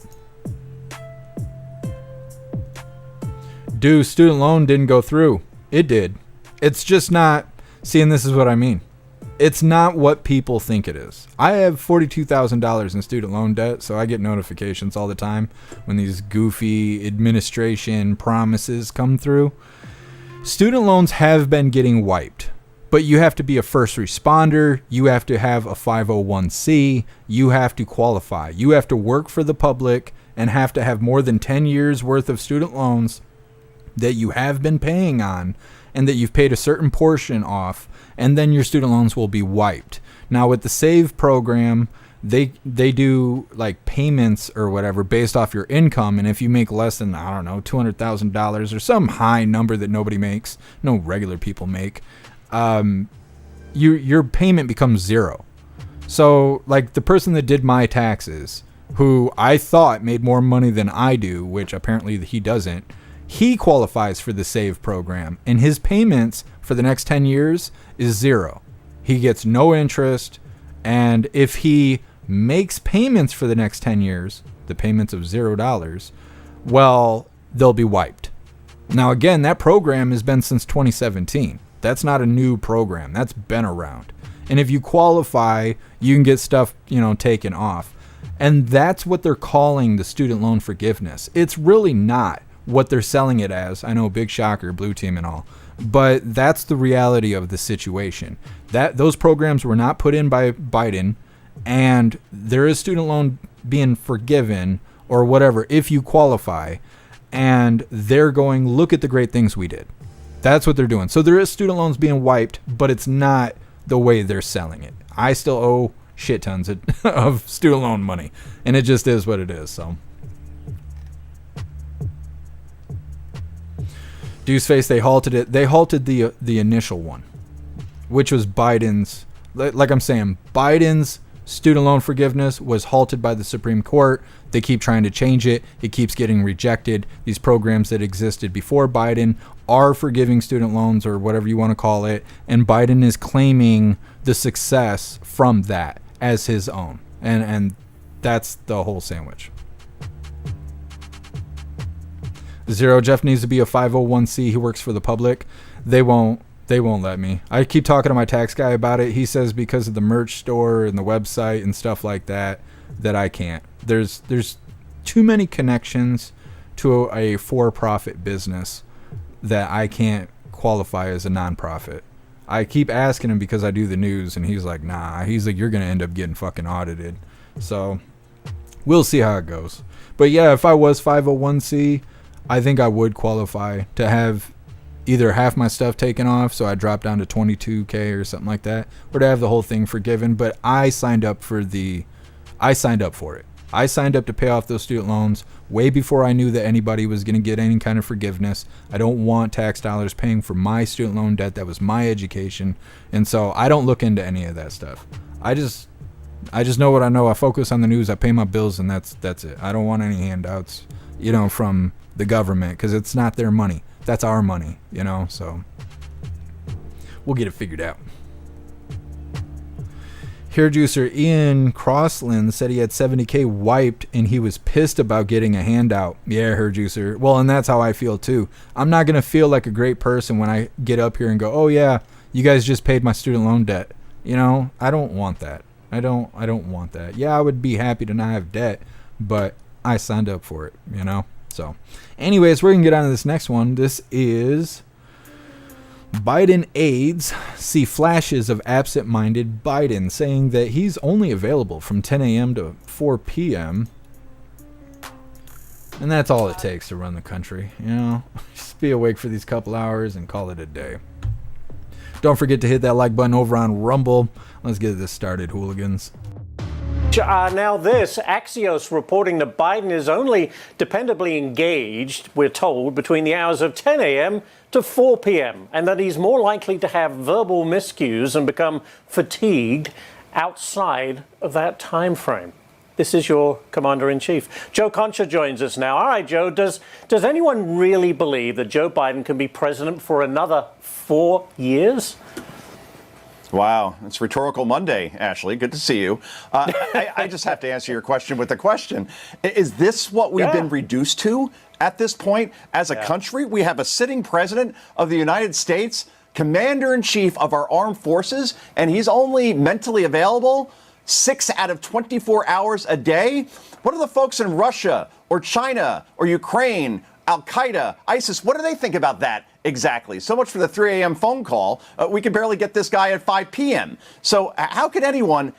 Dude, student loan didn't go through. It did. It's just not. See, and this is what I mean. It's not what people think it is. I have $42,000 in student loan debt, so I get notifications all the time when these goofy administration promises come through. Student loans have been getting wiped, but you have to be a first responder. You have to have a 501c. You have to qualify. You have to work for the public and have to have more than 10 years worth of student loans that you have been paying on and that you've paid a certain portion off, and then your student loans will be wiped. Now with the SAVE program, they do like payments or whatever based off your income, and if you make less than, I don't know, $200,000 or some high number that nobody makes, no regular people make, your payment becomes zero. So like the person that did my taxes, who I thought made more money than I do, which apparently he doesn't, he qualifies for the SAVE program, and his payments for the next 10 years is zero. He gets no interest, and if he makes payments for the next 10 years, the payments of $0, well, they'll be wiped. Now, again, that program has been since 2017. That's not a new program. That's been around. And if you qualify, you can get stuff, taken off. And that's what they're calling the student loan forgiveness. It's really not what they're selling it as. I know, big shocker, blue team and all. But that's the reality of the situation. Those programs were not put in by Biden, and there is student loan being forgiven or whatever if you qualify, and they're going, look at the great things we did. That's what they're doing. So there is student loans being wiped, but it's not the way they're selling it. I still owe shit tons of student loan money, and it just is what it is. So Deuceface, they halted it. They halted the initial one, which was Biden's. Like I'm saying, Biden's student loan forgiveness was halted by the Supreme Court. They keep trying to change it. It keeps getting rejected. These programs that existed before Biden are forgiving student loans, or whatever you want to call it, and Biden is claiming the success from that as his own, and that's the whole sandwich. Zero, Jeff needs to be a 501c. He works for the public. They won't let me. I keep talking to my tax guy about it. He says because of the merch store and the website and stuff like that I can't. There's too many connections to a for-profit business that I can't qualify as a nonprofit. I keep asking him because I do the news, and he's like, nah. He's like, you're going to end up getting fucking audited. So we'll see how it goes. But yeah, if I was 501c, I think I would qualify to have either half my stuff taken off, so I drop down to 22K or something like that, or to have the whole thing forgiven. But I signed up for it. I signed up to pay off those student loans way before I knew that anybody was going to get any kind of forgiveness. I don't want tax dollars paying for my student loan debt. That was my education. And so I don't look into any of that stuff. I just know what I know. I focus on the news. I pay my bills, and that's it. I don't want any handouts, from the government, because it's not their money. That's our money, so we'll get it figured out. Hair juicer Ian Crossland said he had 70K wiped and he was pissed about getting a handout. Yeah, hair juicer. Well, and that's how I feel too. I'm not going to feel like a great person when I get up here and go, oh yeah, you guys just paid my student loan debt. I don't want that. I don't want that. Yeah, I would be happy to not have debt, but I signed up for it, So anyways, we're going to get on to this next one. This is Biden aides see flashes of absent-minded Biden, saying that he's only available from 10 a.m. to 4 p.m. And that's all it takes to run the country. Just be awake for these couple hours and call it a day. Don't forget to hit that like button over on Rumble. Let's get this started, hooligans. Now this, Axios reporting that Biden is only dependably engaged, we're told, between the hours of 10 a.m. to 4 p.m. and that he's more likely to have verbal miscues and become fatigued outside of that time frame. This is your Commander-in-Chief. Joe Concha joins us now. All right, Joe, does anyone really believe that Joe Biden can be president for another 4 years? Wow, it's Rhetorical Monday, Ashley. Good to see you. I just have to answer your question with a question. Is this what we've been reduced to at this point as a country? We have a sitting president of the United States, commander-in-chief of our armed forces, and he's only mentally available 6 out of 24 hours a day? What are the folks in Russia or China or Ukraine, Al-Qaeda, ISIS, what do they think about that exactly? So much for the 3 a.m. phone call. We can barely get this guy at 5 p.m. So how could anyone,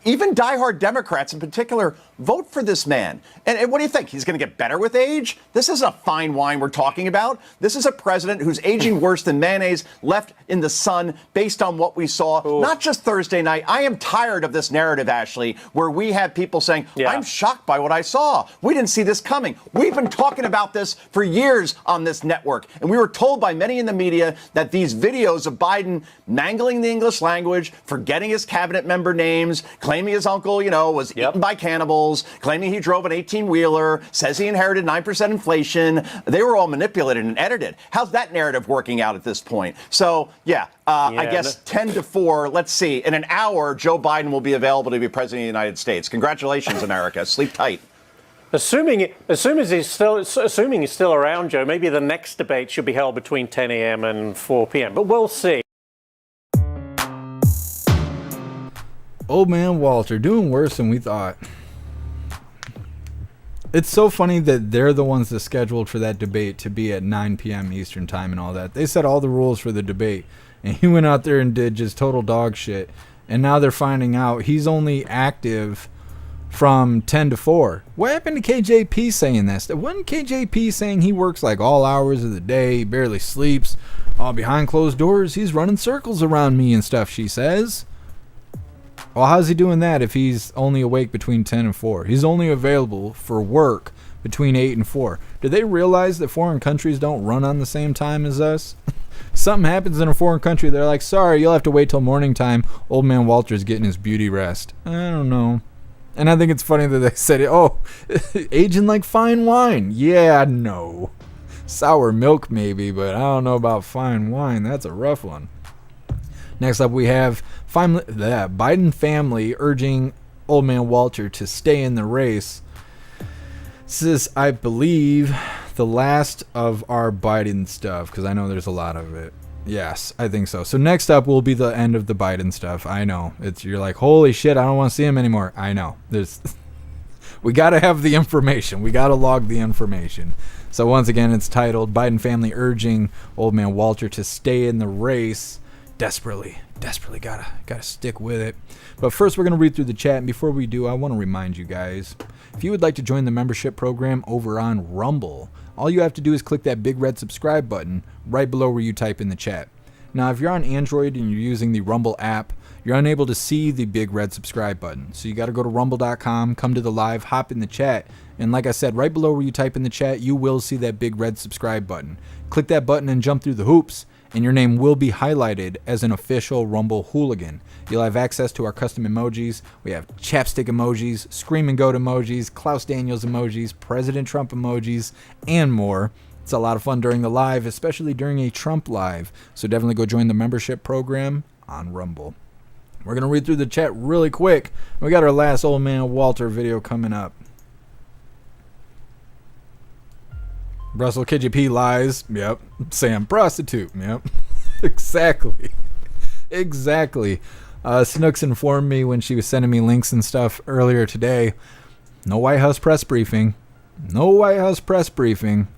even diehard Democrats in particular, vote for this man. And what do you think? He's going to get better with age? This is a fine wine we're talking about. This is a president who's aging worse than mayonnaise left in the sun based on what we saw, not just Thursday night. I am tired of this narrative, Ashley, where we have people saying, I'm shocked by what I saw. We didn't see this coming. We've been talking about this for years on this network. And we were told by many in the media that these videos of Biden mangling the English language, forgetting his cabinet member names, claiming his uncle, was eaten by cannibals, claiming he drove an 18-wheeler, says he inherited 9% inflation. They were all manipulated and edited. How's that narrative working out at this point? So, I guess 10-4. Let's see. In an hour, Joe Biden will be available to be president of the United States. Congratulations, America. Sleep tight. Assuming he's still around, Joe, maybe the next debate should be held between 10 a.m. and 4 p.m. But we'll see. Old man Walter doing worse than we thought. It's so funny that they're the ones that scheduled for that debate to be at 9 p.m. Eastern time and all that. They set all the rules for the debate, and he went out there and did just total dog shit. And now they're finding out he's only active from 10 to 4. What happened to KJP saying this? Wasn't KJP saying he works like all hours of the day, he barely sleeps, all behind closed doors, he's running circles around me and stuff, she says. Well, how's he doing that if he's only awake between 10 and 4? He's only available for work between 8 and 4. Do they realize that foreign countries don't run on the same time as us? Something happens in a foreign country, they're like, sorry, you'll have to wait till morning time. Old man Walter's getting his beauty rest. I don't know. And I think it's funny that they said it. Oh, aging like fine wine. Yeah, no. Sour milk maybe, but I don't know about fine wine. That's a rough one. Next up, we have the Biden family urging old man Walter to stay in the race. This is, I believe, the last of our Biden stuff, because I know there's a lot of it. Yes, I think so. So next up will be the end of the Biden stuff. I know. You're like, holy shit, I don't want to see him anymore. I know. We got to have the information. We got to log the information. So once again, it's titled, Biden family urging old man Walter to stay in the race. Desperately gotta stick with it. But first, we're gonna read through the chat, and before we do, I want to remind you guys, if you would like to join the membership program over on Rumble, all you have to do is click that big red subscribe button right below where you type in the chat. Now, if you're on Android and you're using the Rumble app, you're unable to see the big red subscribe button. So you got to go to rumble.com, come to the live, hop in the chat, and like I said, right below where you type in the chat, you will see that big red subscribe button. Click that button and jump through the hoops, and your name will be highlighted as an official Rumble hooligan. You'll have access to our custom emojis. We have chapstick emojis, scream and goat emojis, Klaus Daniels emojis, President Trump emojis, and more. It's a lot of fun during the live, especially during a Trump live. So definitely go join the membership program on Rumble. We're going to read through the chat really quick. We got our last old man Walter video coming up. Russell KJP lies. Yep. Sam prostitute. Yep. Exactly. Snooks informed me when she was sending me links and stuff earlier today. No White House press briefing.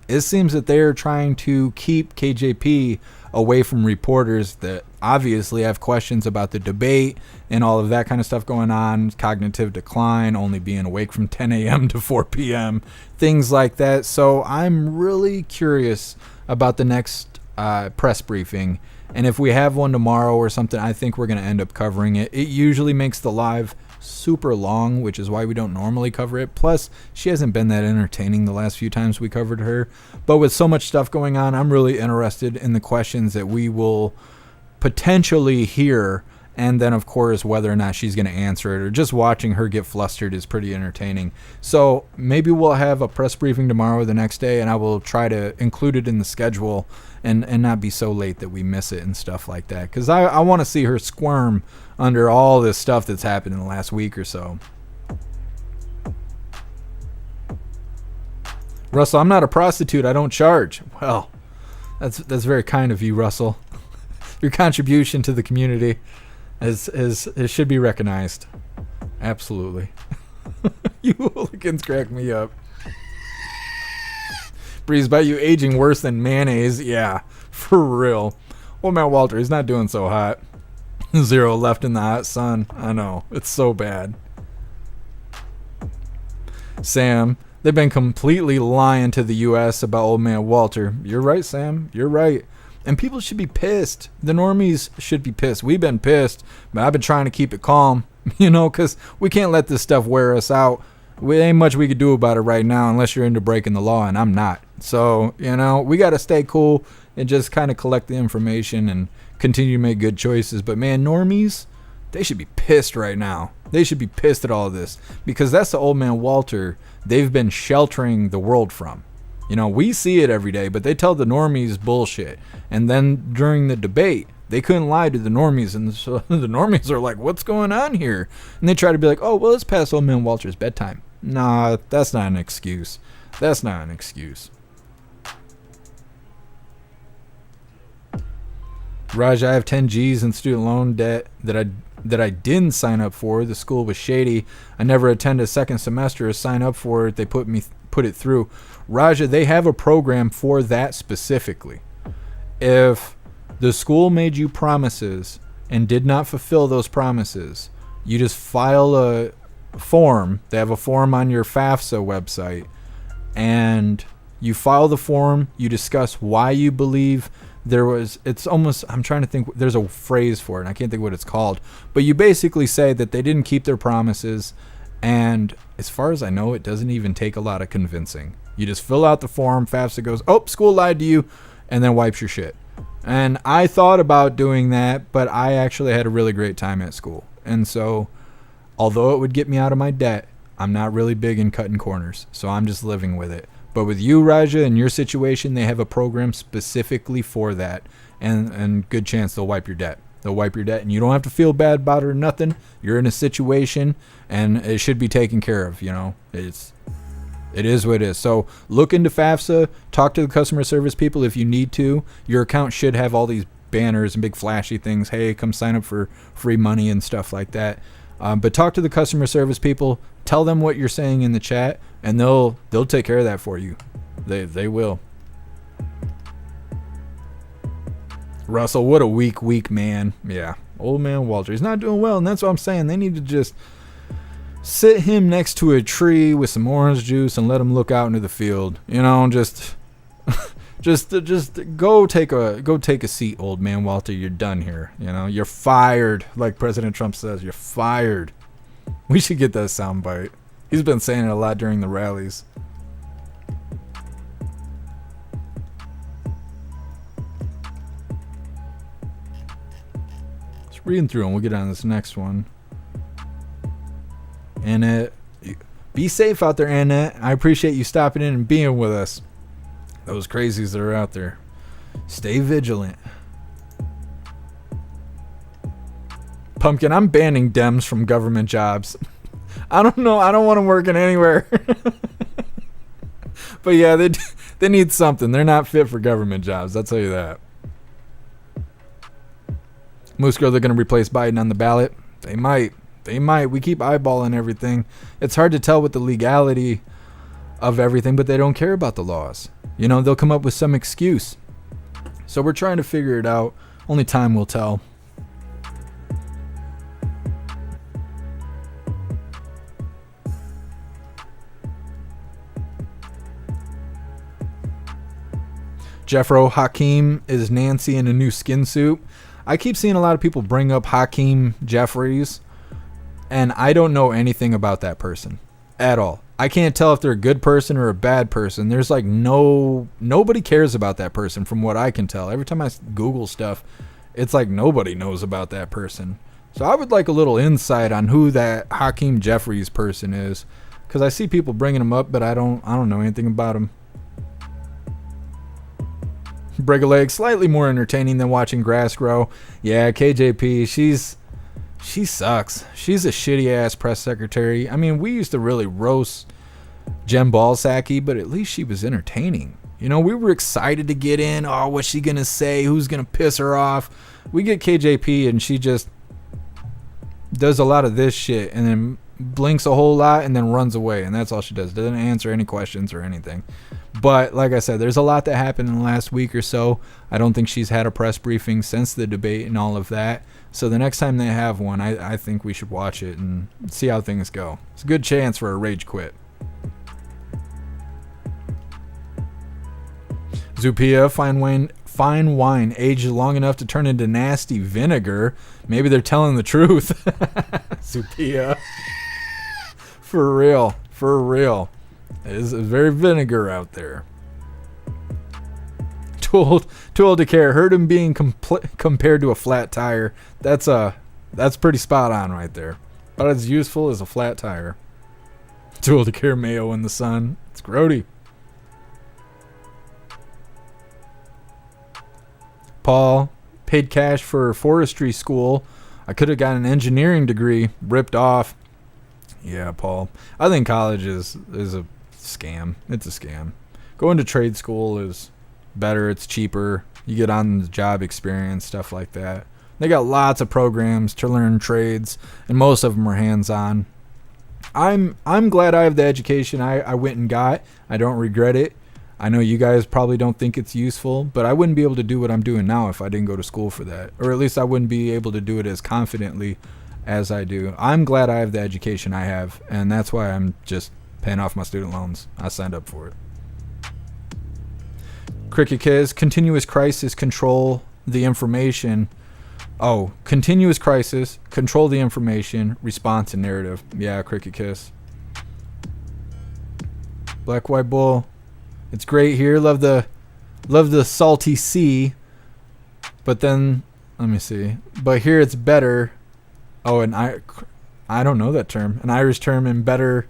It seems that they're trying to keep KJP away from reporters that obviously have questions about the debate and all of that kind of stuff going on, cognitive decline, only being awake from 10 a.m. to 4 p.m., things like that. So I'm really curious about the next press briefing. And if we have one tomorrow or something, I think we're going to end up covering it. It usually makes the live super long, which is why we don't normally cover it. Plus, she hasn't been that entertaining the last few times we covered her. But with so much stuff going on, I'm really interested in the questions that we will potentially hear, and then of course whether or not she's going to answer it, or just watching her get flustered is pretty entertaining. So maybe we'll have a press briefing tomorrow or the next day, and I will try to include it in the schedule and not be so late that we miss it and stuff like that, because I want to see her squirm under all this stuff that's happened in the last week or so. Russell, I'm not a prostitute. I don't charge. Well, that's very kind of you, Russell. Your contribution to the community it should be recognized. Absolutely. You hooligans crack me up. Breeze, by you aging worse than mayonnaise. Yeah, for real. Old man Walter, he's not doing so hot. 0 left in the hot sun. I know. It's so bad. Sam. They've been completely lying to the U.S. about old man Walter. You're right, Sam. You're right. And people should be pissed. The normies should be pissed. We've been pissed, but I've been trying to keep it calm, because we can't let this stuff wear us out. There ain't much we could do about it right now unless you're into breaking the law, and I'm not. So, we got to stay cool and just kind of collect the information and continue to make good choices. But, man, normies, they should be pissed right now. They should be pissed at all of this because that's the old man Walter they've been sheltering the world from. We see it every day, but they tell the normies bullshit. And then during the debate, they couldn't lie to the normies, and so the normies are like, what's going on here? And they try to be like, oh, well, it's past old man Walter's bedtime. Nah, that's not an excuse. That's not an excuse. Raj, I have 10 G's in student loan debt that I didn't sign up for. The school was shady. I never attended a second semester to sign up for it. They put it through. Raja, they have a program for that specifically. If the school made you promises and did not fulfill those promises, you just file a form. They have a form on your FAFSA website, and you file the form. You discuss why you believe I'm trying to think, there's a phrase for it, and I can't think what it's called, but you basically say that they didn't keep their promises, and as far as I know, it doesn't even take a lot of convincing. You just fill out the form, FAFSA goes, oh, school lied to you, and then wipes your shit. And I thought about doing that, but I actually had a really great time at school. And so, although it would get me out of my debt, I'm not really big in cutting corners, so I'm just living with it. But with you, Raja, in your situation, they have a program specifically for that, and good chance they'll wipe your debt. They'll wipe your debt, and you don't have to feel bad about it or nothing. You're in a situation, and it should be taken care of. It is what it is. So look into FAFSA. Talk to the customer service people if you need to. Your account should have all these banners and big flashy things. Hey, come sign up for free money and stuff like that. But talk to the customer service people. Tell them what you're saying in the chat, and they'll take care of that for you. They will. Russell, what a weak man. Yeah, old man Walter. He's not doing well, and that's what I'm saying. They need to just sit him next to a tree with some orange juice and let him look out into the field. Just go take a seat, old man Walter. You're done here. You're fired, like President Trump says. You're fired. We should get that soundbite. He's been saying it a lot during the rallies. Just reading through and we'll get on this next one. Annette, be safe out there, Annette. I appreciate you stopping in and being with us. Those crazies that are out there. Stay vigilant. Pumpkin, I'm banning Dems from government jobs. I don't know. I don't want them working anywhere. But yeah, they need something. They're not fit for government jobs. I'll tell you that. Moose Girl, they're going to replace Biden on the ballot. They might. We keep eyeballing everything. It's hard to tell with the legality of everything, but they don't care about the laws. They'll come up with some excuse. So we're trying to figure it out. Only time will tell. Jeffro, Hakeem is Nancy in a new skin suit. I keep seeing a lot of people bring up Hakeem Jeffries, and I don't know anything about that person at all. I can't tell if they're a good person or a bad person. There's nobody cares about that person from what I can tell. Every time I Google stuff, it's like nobody knows about that person. So I would like a little insight on who that Hakeem Jeffries person is, because I see people bringing him up, but I don't know anything about him. Break a leg, slightly more entertaining than watching grass grow. Yeah, KJP, she sucks. She's a shitty ass press secretary. I mean, we used to really roast Jen Balsacki, but at least she was entertaining. We were excited to get in. Oh, what's she gonna say? Who's gonna piss her off? We get KJP and she just does a lot of this shit and then blinks a whole lot and then runs away, and that's all she does. Doesn't answer any questions or anything. But like I said, there's a lot that happened in the last week or so. I don't think she's had a press briefing since the debate and all of that. So the next time they have one, I think we should watch it and see how things go. It's a good chance for a rage quit. Zupia, fine wine aged long enough to turn into nasty vinegar. Maybe they're telling the truth. Zupia. For real. It's very vinegar out there. Too old to care. Heard him being compared to a flat tire. That's pretty spot on right there. About as useful as a flat tire. Too old to care. Mayo in the sun. It's grody. Paul, paid cash for forestry school. I could have got an engineering degree. Ripped off. Yeah, Paul. I think college is a scam. It's a scam. Going to trade school is better. It's cheaper. You get on the job experience, stuff like that. They got lots of programs to learn trades, and most of them are hands-on. I'm glad I have the education I went and got. I don't regret it. I know you guys probably don't think it's useful, but I wouldn't be able to do what I'm doing now if I didn't go to school for that. Or at least I wouldn't be able to do it as confidently as I do. I'm glad I have the education I have, and that's why I'm just paying off my student loans. I signed up for it. Cricket Kids, continuous crisis, control the information. Oh, continuous crisis, control the information, response and narrative. Yeah, Cricket Kiss. Black White Bull. It's great here. Love the salty sea. But then, let me see. But here it's better. Oh, and I don't know that term. An Irish term in better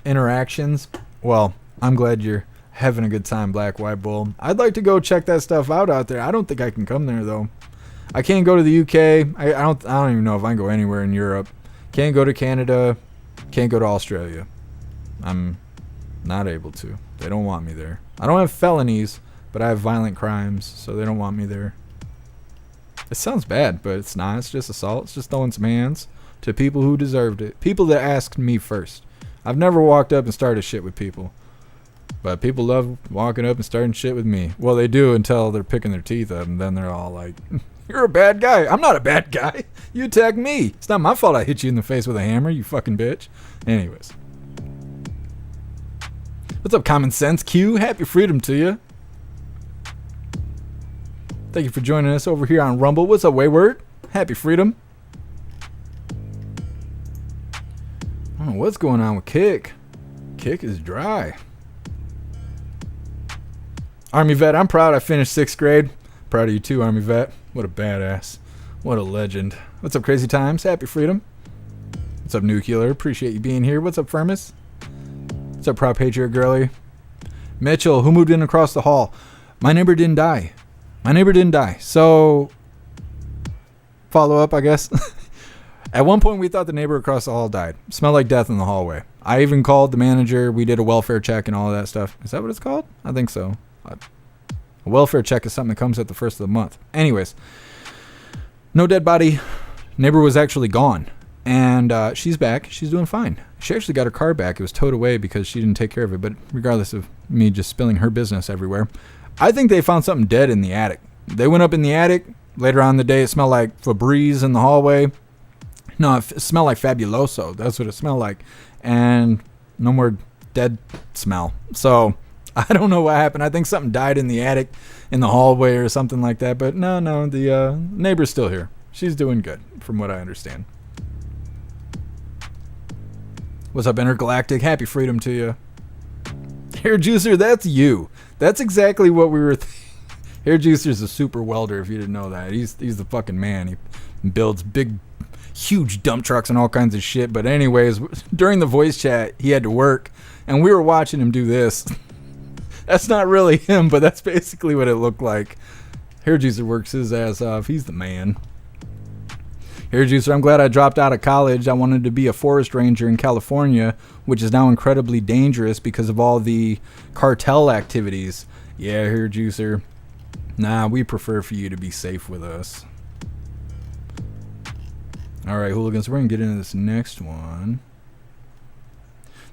interactions. Well, I'm glad you're having a good time, Black White Bull. I'd like to go check that stuff out there. I don't think I can come there though. I can't go to the UK. I don't even know if I can go anywhere in Europe. Can't go to Canada. Can't go to Australia. I'm not able to. They don't want me there. I don't have felonies, but I have violent crimes, so they don't want me there. It sounds bad, but it's not. It's just assault. It's just throwing some hands to people who deserved it. People that asked me first. I've never walked up and started shit with people. But people love walking up and starting shit with me. Well, they do until they're picking their teeth up, and then they're all like, you're a bad guy. I'm not a bad guy. You attacked me. It's not my fault I hit you in the face with a hammer, you fucking bitch. Anyways. What's up, Common Sense Q? Happy freedom to you. Thank you for joining us over here on Rumble. What's up, Wayward? Happy freedom. I don't know what's going on with Kick. Kick is dry. Army vet, I'm proud I finished 6th grade. Proud of you too, Army vet. What a badass. What a legend. What's up, Crazy Times? Happy freedom. What's up, Nuclear? Appreciate you being here. What's up, Firmus? What's up, Proud Patriot Girly? Mitchell, who moved in across the hall? My neighbor didn't die. My neighbor didn't die. So, follow up, I guess. At one point, we thought the neighbor across the hall died. Smelled like death in the hallway. I even called the manager. We did a welfare check and all of that stuff. Is that what it's called? I think so. A welfare check is something that comes at the first of the month. Anyways, no dead body. Neighbor was actually gone. And she's back. She's doing fine. She actually got her car back. It was towed away because she didn't take care of it. But regardless of me just spilling her business everywhere, I think they found something dead in the attic. They went up in the attic. Later on in the day, it smelled like Febreze in the hallway. No, it smelled like Fabuloso. That's what it smelled like. And no more dead smell. So I don't know what happened. I think something died in the attic, in the hallway or something like that. But no, the neighbor's still here. She's doing good, from what I understand. What's up, Intergalactic? Happy freedom to you. Hair Juicer, that's you. That's exactly what we were Hair Juicer's a super welder, if you didn't know that. He's the fucking man. He builds big, huge dump trucks and all kinds of shit. But anyways, during the voice chat, he had to work, and we were watching him do this. That's not really him, but that's basically what it looked like. Hair Juicer works his ass off. He's the man. Hair Juicer, I'm glad I dropped out of college. I wanted to be a forest ranger in California, which is now incredibly dangerous because of all the cartel activities. Yeah, Hair Juicer. Nah, we prefer for you to be safe with us. Alright, Hooligans, we're going to get into this next one.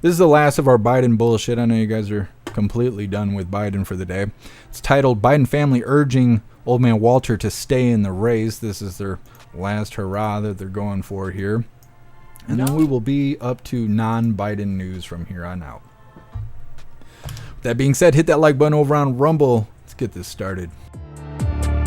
This is the last of our Biden bullshit. I know you guys are completely done with Biden for the day. It's titled, Biden Family Urging Old Man Walter to Stay in the Race. This is their last hurrah that they're going for here. And then we will be up to non-Biden news from here on out. With that being said, hit that like button over on Rumble. Let's get this started.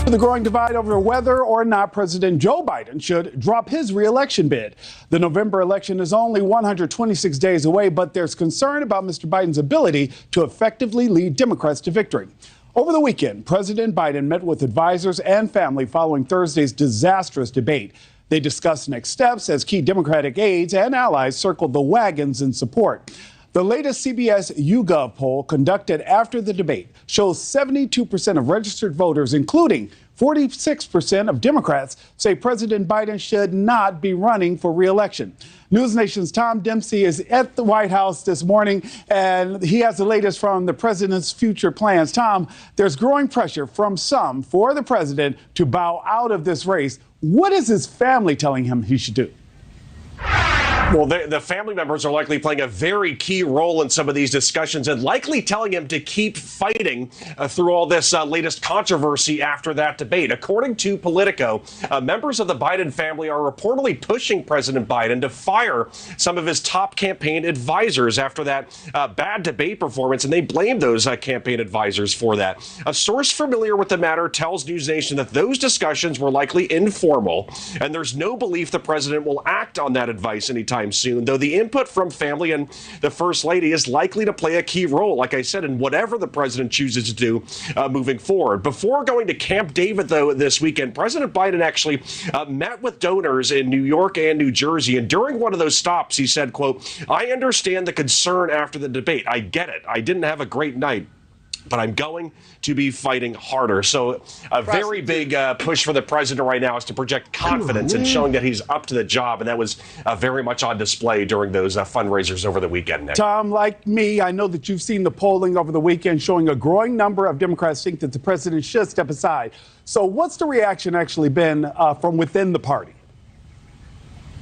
The growing divide over whether or not President Joe Biden should drop his re-election bid. The November election is only 126 days away, but there's concern about Mr. Biden's ability to effectively lead Democrats to victory. Over the weekend, President Biden met with advisors and family following Thursday's disastrous debate. They discussed next steps as key Democratic aides and allies circled the wagons in support. The latest CBS YouGov poll conducted after the debate shows 72% of registered voters, including 46% of Democrats, say President Biden should not be running for re-election. News Nation's Tom Dempsey is at the White House this morning, and he has the latest from the president's future plans. Tom, there's growing pressure from some for the president to bow out of this race. What is his family telling him he should do? Well, the family members are likely playing a very key role in some of these discussions and likely telling him to keep fighting through all this latest controversy after that debate. According to Politico, members of the Biden family are reportedly pushing President Biden to fire some of his top campaign advisors after that bad debate performance, and they blame those campaign advisors for that. A source familiar with the matter tells News Nation that those discussions were likely informal, and there's no belief the president will act on that advice anytime soon, though the input from family and the First Lady is likely to play a key role, like I said, in whatever the president chooses to do moving forward. Before going to Camp David, though, this weekend, President Biden actually met with donors in New York and New Jersey, and during one of those stops, he said, quote, "I understand the concern after the debate. I get it. I didn't have a great night, but I'm going to be fighting harder." So a very big push for the president right now is to project confidence and showing that he's up to the job. And that was very much on display during those fundraisers over the weekend, Nick. Tom, like me, I know that you've seen the polling over the weekend showing a growing number of Democrats think that the president should step aside. So what's the reaction actually been from within the party?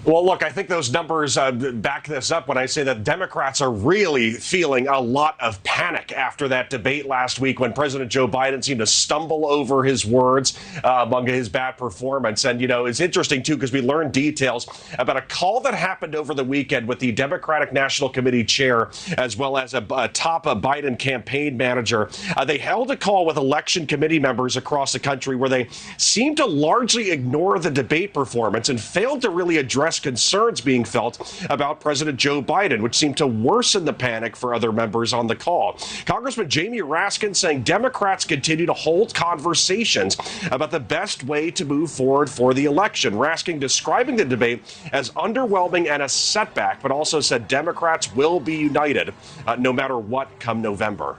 Well, look, I think those numbers back this up when I say that Democrats are really feeling a lot of panic after that debate last week when President Joe Biden seemed to stumble over his words among his bad performance. And, you know, it's interesting, too, because we learned details about a call that happened over the weekend with the Democratic National Committee chair, as well as a top Biden campaign manager. They held a call with election committee members across the country where they seemed to largely ignore the debate performance and failed to really address concerns being felt about President Joe Biden, which seemed to worsen the panic for other members on the call. Congressman Jamie Raskin saying Democrats continue to hold conversations about the best way to move forward for the election. Raskin describing the debate as underwhelming and a setback, but also said Democrats will be united no matter what come November.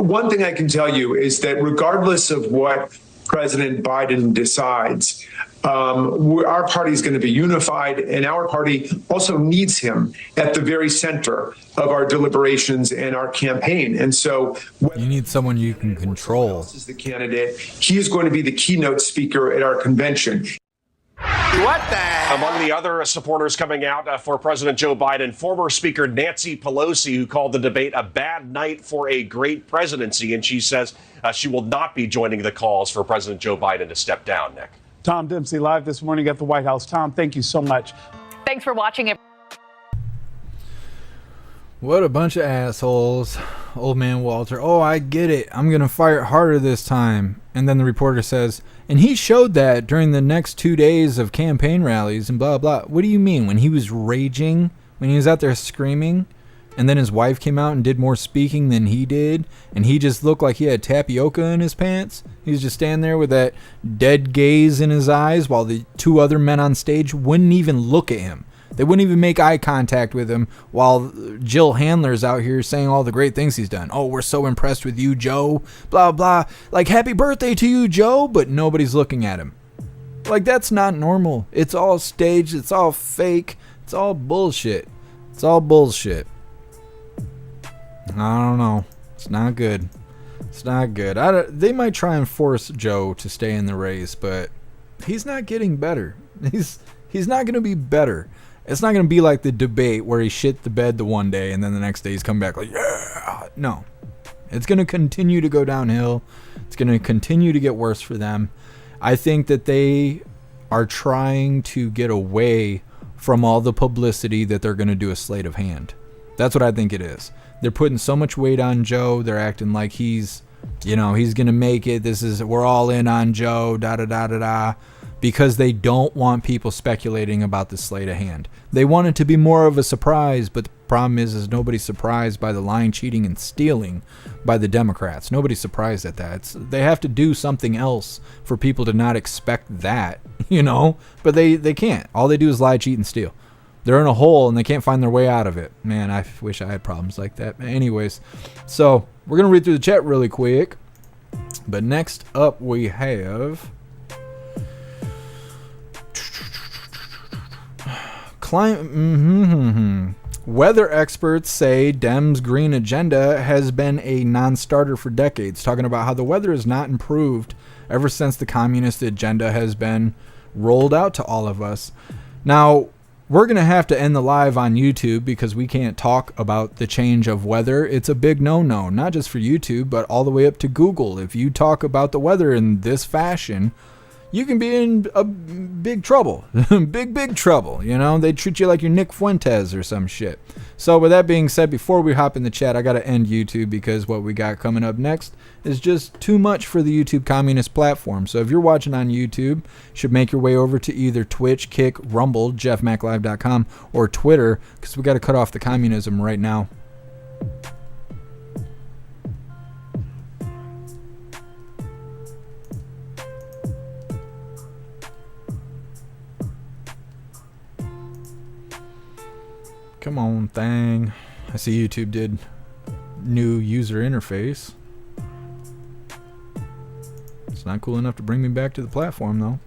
One thing I can tell you is that regardless of what President Biden decides, our party is going to be unified, and our party also needs him at the very center of our deliberations and our campaign. And so you need someone you can control. Is the candidate. He is going to be the keynote speaker at our convention. What the? Among the other supporters coming out for President Joe Biden, former Speaker Nancy Pelosi, who called the debate a bad night for a great presidency. And she says she will not be joining the calls for President Joe Biden to step down, Nick. Tom Dempsey live this morning at the White House. Tom, thank you so much. Thanks for watching it. What a bunch of assholes. Old man Walter. Oh, I get it. I'm going to fight harder this time. And then the reporter says, and he showed that during the next 2 days of campaign rallies and blah, blah. What do you mean? When he was raging? When he was out there screaming? And then his wife came out and did more speaking than he did, and he just looked like he had tapioca in his pants. He was just standing there with that dead gaze in his eyes while the two other men on stage wouldn't even look at him. They wouldn't even make eye contact with him while Jill Handler's out here saying all the great things he's done. Oh, we're so impressed with you, Joe. Blah, blah. Like, happy birthday to you, Joe, but nobody's looking at him. Like, that's not normal. It's all staged. It's all fake. It's all bullshit. It's all bullshit. I don't know. It's not good. It's not good. They might try and force Joe to stay in the race, but he's not getting better. He's not going to be better. It's not going to be like the debate where he shit the bed the one day and then the next day he's come back like, yeah. No. It's going to continue to go downhill. It's going to continue to get worse for them. I think that they are trying to get away from all the publicity that they're going to do a sleight of hand. That's what I think it is. They're putting so much weight on Joe. They're acting like he's You know, he's going to make it. We're all in on Joe, da-da-da-da-da. Because they don't want people speculating about the sleight of hand. They want it to be more of a surprise, but the problem is nobody's surprised by the lying, cheating, and stealing by the Democrats. Nobody's surprised at that. They have to do something else for people to not expect that, you know? But they can't. All they do is lie, cheat, and steal. They're in a hole, and they can't find their way out of it. Man, I wish I had problems like that. Anyways, so we're going to read through the chat really quick. But next up we have... Weather experts say Dems' green agenda has been a non-starter for decades, talking about how the weather has not improved ever since the communist agenda has been rolled out to all of us. Now, we're going to have to end the live on YouTube because we can't talk about the change of weather. It's a big no-no, not just for YouTube, but all the way up to Google. If you talk about the weather in this fashion, you can be in a big trouble. big trouble. You know, they treat you like you're Nick Fuentes or some shit. So with that being said, before we hop in the chat, I got to end YouTube because what we got coming up next is just too much for the YouTube communist platform. So if you're watching on YouTube, you should make your way over to either Twitch, Kick, Rumble, jeffmaclive.com, or Twitter, because we got to cut off the communism right now. Come on, thing. I see YouTube did new user interface. It's not cool enough to bring me back to the platform, though.